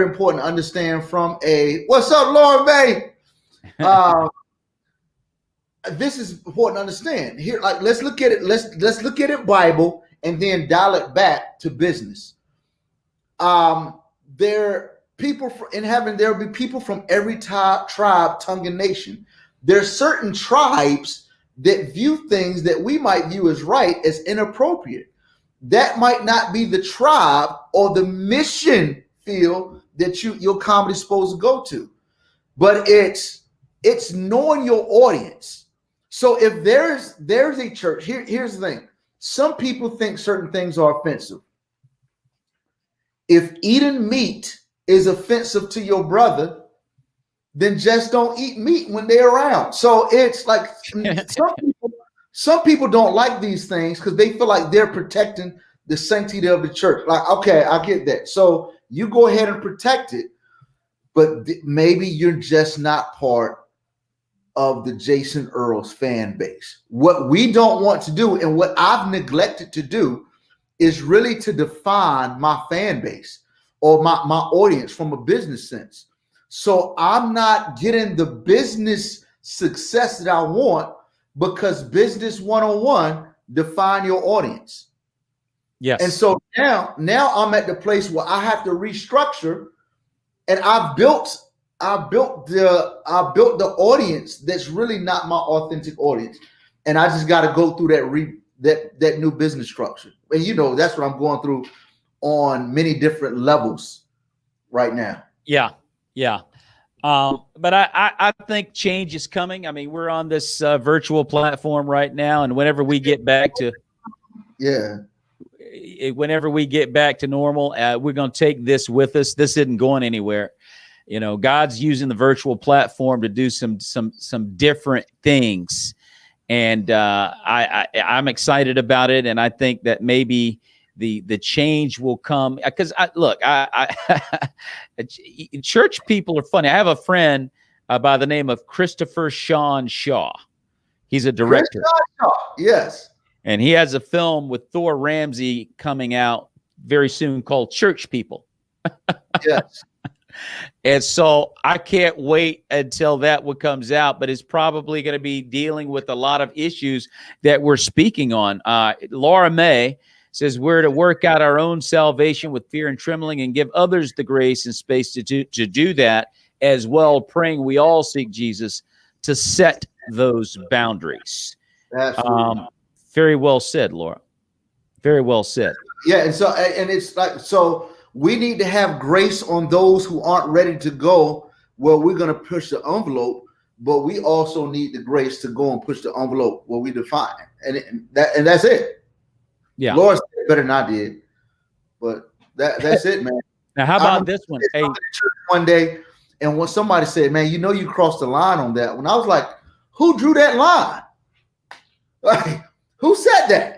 important to understand from what's up, Lauren May? This is important to understand. Here, like, let's look at it. Let's look at it Bible and then dial it back to business. There people in heaven, there will be people from every tribe, tongue, and nation. There's certain tribes that view things that we might view as right as inappropriate. That might not be the tribe or the mission field that your comedy is supposed to go to, but it's knowing your audience. So if there's a church, here's the thing. Some people think certain things are offensive. If eating meat is offensive to your brother, then just don't eat meat when they're around. So it's like some people don't like these things because they feel like they're protecting the sanctity of the church. Like, okay, I get that. So you go ahead and protect it, but maybe you're just not part of the Jason Earls fan base. What we don't want to do, and what I've neglected to do, is really to define my fan base or my audience from a business sense. So I'm not getting the business success that I want because business 101 define your audience. Yes. And so now I'm at the place where I have to restructure, and I built the audience that's really not my authentic audience, and I just got to go through that new business structure. And you know, that's what I'm going through on many different levels right now. Yeah. But I think change is coming. I mean, we're on this virtual platform right now, and whenever we get back to normal, we're going to take this with us. This isn't going anywhere. You know, God's using the virtual platform to do some different things, and I'm excited about it. And I think that maybe the change will come because church people are funny. I have a friend by the name of Christopher Sean Shaw. He's a director. Yes. And he has a film with Thor Ramsey coming out very soon called Church People. Yes. And so I can't wait until that one comes out, but it's probably going to be dealing with a lot of issues that we're speaking on. Laura May says we're to work out our own salvation with fear and trembling and give others the grace and space to do that as well, praying we all seek Jesus to set those boundaries. Absolutely. Very well said, Laura. Very well said. Yeah, and it's like, so we need to have grace on those who aren't ready to go where we're going to push the envelope, but we also need the grace to go and push the envelope where we define, and that's it. Yeah, Laura said it better than I did, but that's it, man. Now, how about this one? Hey, one day, and when somebody said, "Man, you know you crossed the line on that," when I was like, "Who drew that line? Like, who said that?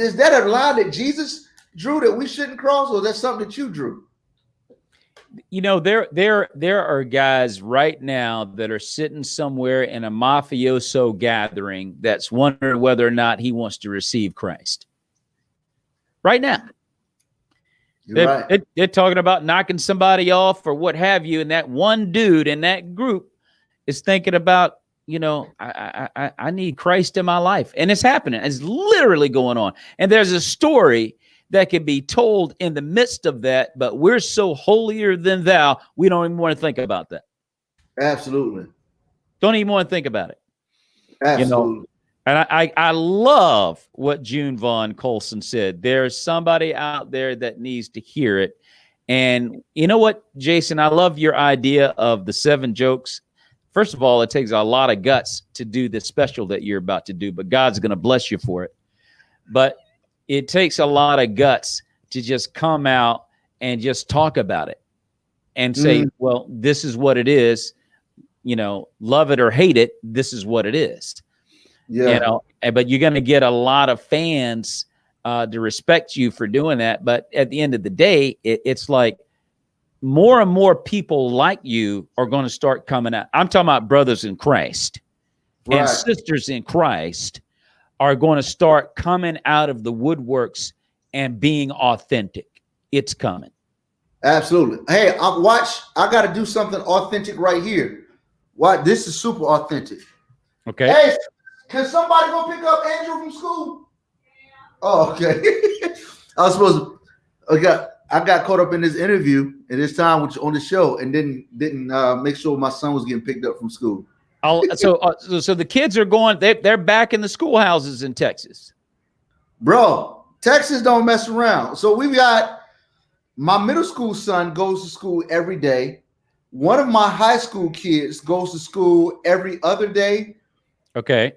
Is that a line that Jesus drew that we shouldn't cross, or that's something that you drew?" You know, there are guys right now that are sitting somewhere in a mafioso gathering that's wondering whether or not he wants to receive Christ. Right now. They're talking about knocking somebody off or what have you, and that one dude in that group is thinking about, you know, I need Christ in my life. And it's happening. It's literally going on. And there's a story that can be told in the midst of that, but we're so holier than thou, we don't even want to think about that. Absolutely. Don't even want to think about it. Absolutely. You know? And I love what June Vaughn Colson said. There's somebody out there that needs to hear it. And you know what, Jason, I love your idea of the 7 jokes. First of all, it takes a lot of guts to do the special that you're about to do, but God's going to bless you for it. But it takes a lot of guts to just come out and just talk about it and say, well, this is what it is. You know, love it or hate it, this is what it is. Yeah. You know, but you're going to get a lot of fans to respect you for doing that. But at the end of the day, it's like more and more people like you are going to start coming out. I'm talking about brothers in Christ and sisters in Christ are going to start coming out of the woodworks and being authentic. It's coming. Absolutely. Hey, I got to do something authentic right here. What? This is super authentic. Okay. Hey, can somebody go pick up Andrew from school? Oh, okay. I was supposed to. I got caught up in this interview at this time, which on the show, and didn't make sure my son was getting picked up from school. So the kids are going. They're back in the schoolhouses in Texas. Bro, Texas don't mess around. So we got my middle school son goes to school every day. One of my high school kids goes to school every other day. Okay.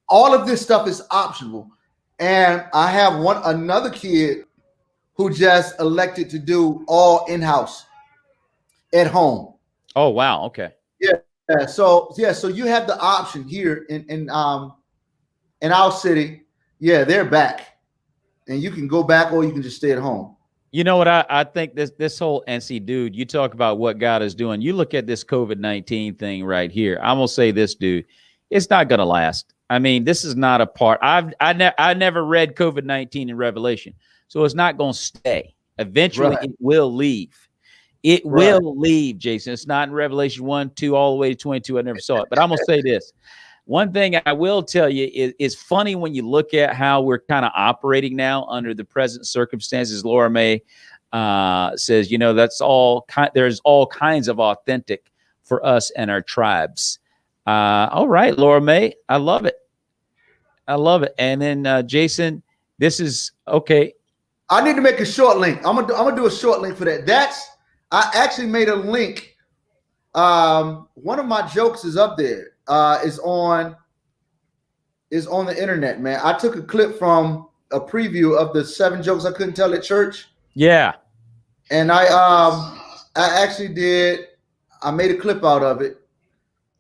All of this stuff is optional. And I have another kid who just elected to do all in-house at home. Oh, wow. Okay. Yeah. So you have the option here in our city. Yeah, they're back. And you can go back or you can just stay at home. You know what? I think this whole NC dude, you talk about what God is doing. You look at this COVID-19 thing right here. I'm going to say this, dude, it's not going to last. I mean, this is not a part. I never read COVID-19 in Revelation, so it's not going to stay. Eventually, it will leave. It will leave, Jason. It's not in Revelation 1, 2, all the way to 22. I never saw it. But I'm going to say this. One thing I will tell you is funny when you look at how we're kind of operating now under the present circumstances. Laura May says, you know, there's all kinds of authentic for us and our tribes. All right, Laura May. I love it. I love it. And then Jason, this is okay. I need to make a short link. I'm gonna do a short link for that. I actually made a link. One of my jokes is up there. Is on the internet, man. I took a clip from a preview of the 7 jokes I couldn't tell at church. Yeah. And I actually I made a clip out of it.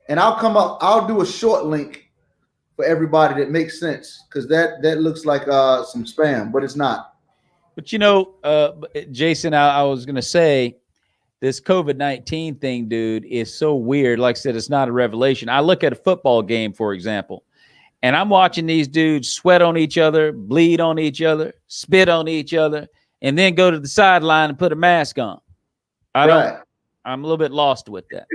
And I'll do a short link for everybody that makes sense, because that looks like some spam, but it's not. But you know, Jason, I was gonna say, this COVID-19 thing, dude, is so weird. Like I said, it's not a revelation. I look at a football game, for example, and I'm watching these dudes sweat on each other, bleed on each other, spit on each other, and then go to the sideline and put a mask on. I'm a little bit lost with that.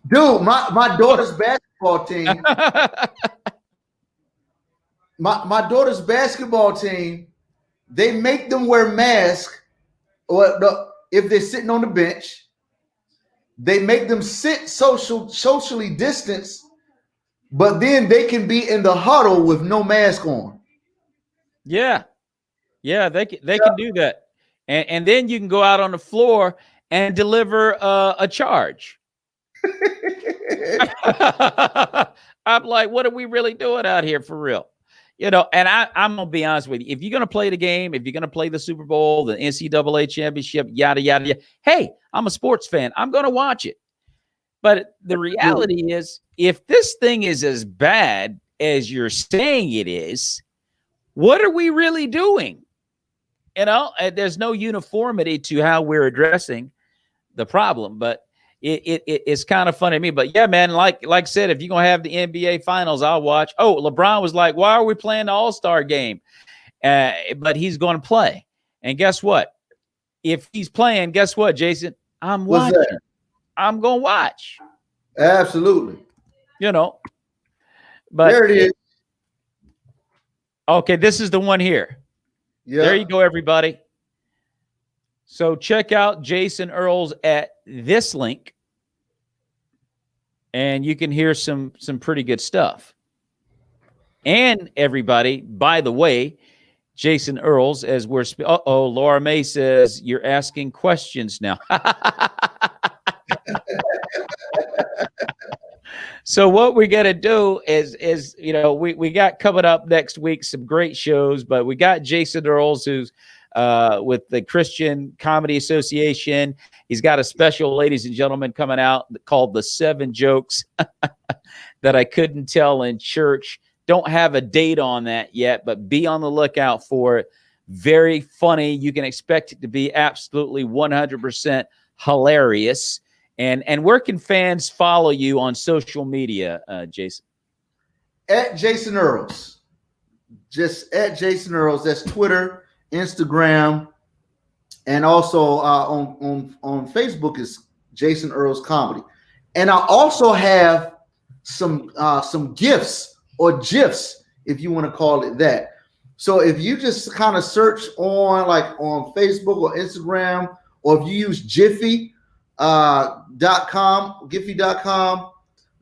Dude, my daughter's basketball team. my daughter's basketball team, they make them wear masks. If they're sitting on the bench, they make them sit socially distanced but then they can be in the huddle with no mask on. Yeah. Yeah, they can do that. And then you can go out on the floor and deliver a charge. I'm like, what are we really doing out here for real? You know, and I'm going to be honest with you. If you're going to play the game, if you're going to play the Super Bowl, the NCAA championship, yada, yada, yada, hey, I'm a sports fan. I'm going to watch it. But the reality is, if this thing is as bad as you're saying it is, what are we really doing? You know, there's no uniformity to how we're addressing the problem, but it's kind of funny to me. But yeah, man, like I said, if you're going to have the NBA finals, I'll watch. Oh, LeBron was like, why are we playing the All-Star game? But he's going to play. And guess what? If he's playing, guess what, Jason? I'm watching. I'm going to watch. Absolutely. You know, but there it is. Okay, this is the one here. Yeah. There you go, everybody. So check out Jason Earls at this link, and you can hear some pretty good stuff. And everybody, by the way, Jason Earls, as we're Laura May says you're asking questions now. So what we're going to do is, you know, we got coming up next week some great shows, but we got Jason Earls, who's with the Christian Comedy Association. He's got a special, ladies and gentlemen, coming out called The 7 Jokes That I Couldn't Tell in Church. Don't have a date on that yet, but be on the lookout for it. Very funny. You can expect it to be absolutely 100% hilarious. And where can fans follow you on social media, Jason? At Jason Earls. Just at Jason Earls. That's Twitter, Instagram, and also on Facebook is Jason Earls Comedy. And I also have some gifts or GIFs, if you want to call it that. So if you just kind of search on Facebook or Instagram, or if you use Giphy.com,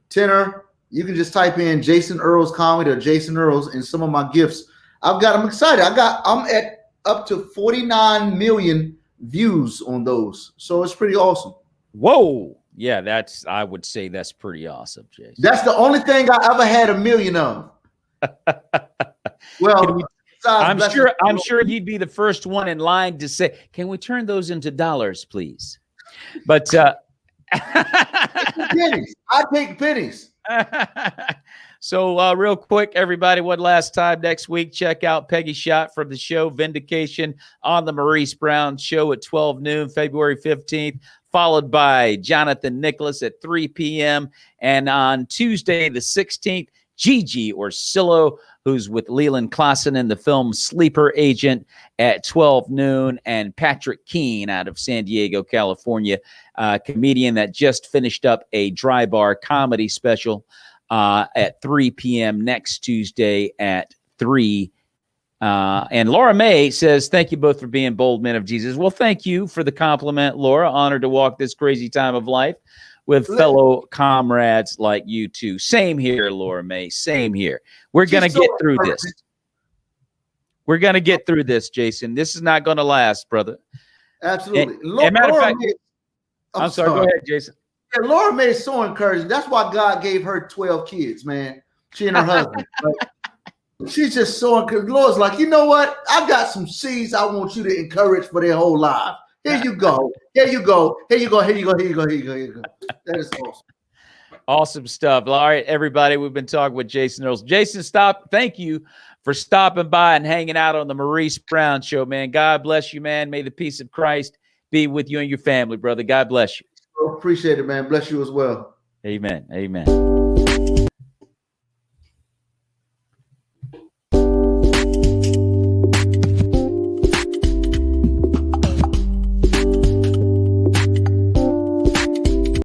tenor, you can just type in Jason Earls Comedy or Jason Earls, and some of my gifts. I'm excited. I'm at up to 49 million views on those. So it's pretty awesome. Whoa. Yeah, I would say that's pretty awesome, Jason. That's the only thing I ever had a million of. Well, I'm sure you'd be the first one in line to say, can we turn those into dollars, please? But pennies. I take pennies. So real quick, everybody, one last time next week, check out Peggy Schott from the show Vindication on the Maurice Brown Show at 12 noon, February 15th, followed by Jonathan Nicholas at 3 p.m. And on Tuesday, the 16th, Gigi Orsillo, who's with Leland Clawson in the film Sleeper Agent at 12 noon, and Patrick Keene out of San Diego, California, comedian that just finished up a dry bar comedy special at 3 p.m. next Tuesday at 3. And Laura May says, thank you both for being bold men of Jesus. Well, thank you for the compliment, Laura. Honored to walk this crazy time of life with fellow comrades like you two. Same here, Laura May. Same here. We're going to get through this. We're going to get through this, Jason. This is not going to last, brother. Absolutely. And matter of fact, I'm sorry. Go ahead, Jason. Yeah, Laura May is so encouraging. That's why God gave her 12 kids, man. She and her husband. She's just so encouraging. Lord's like, you know what? I got some seeds I want you to encourage for their whole life. Here you go. Here you go. Here you go. Here you go. Here you go. Here you go. Here you go. That is awesome. Awesome stuff. All right, everybody, we've been talking with Jason Earls. Jason, thank you for stopping by and hanging out on the Maurice Brown Show, man. God bless you, man. May the peace of Christ be with you and your family, brother. God bless you. Appreciate it, man. Bless you as well. Amen. Amen.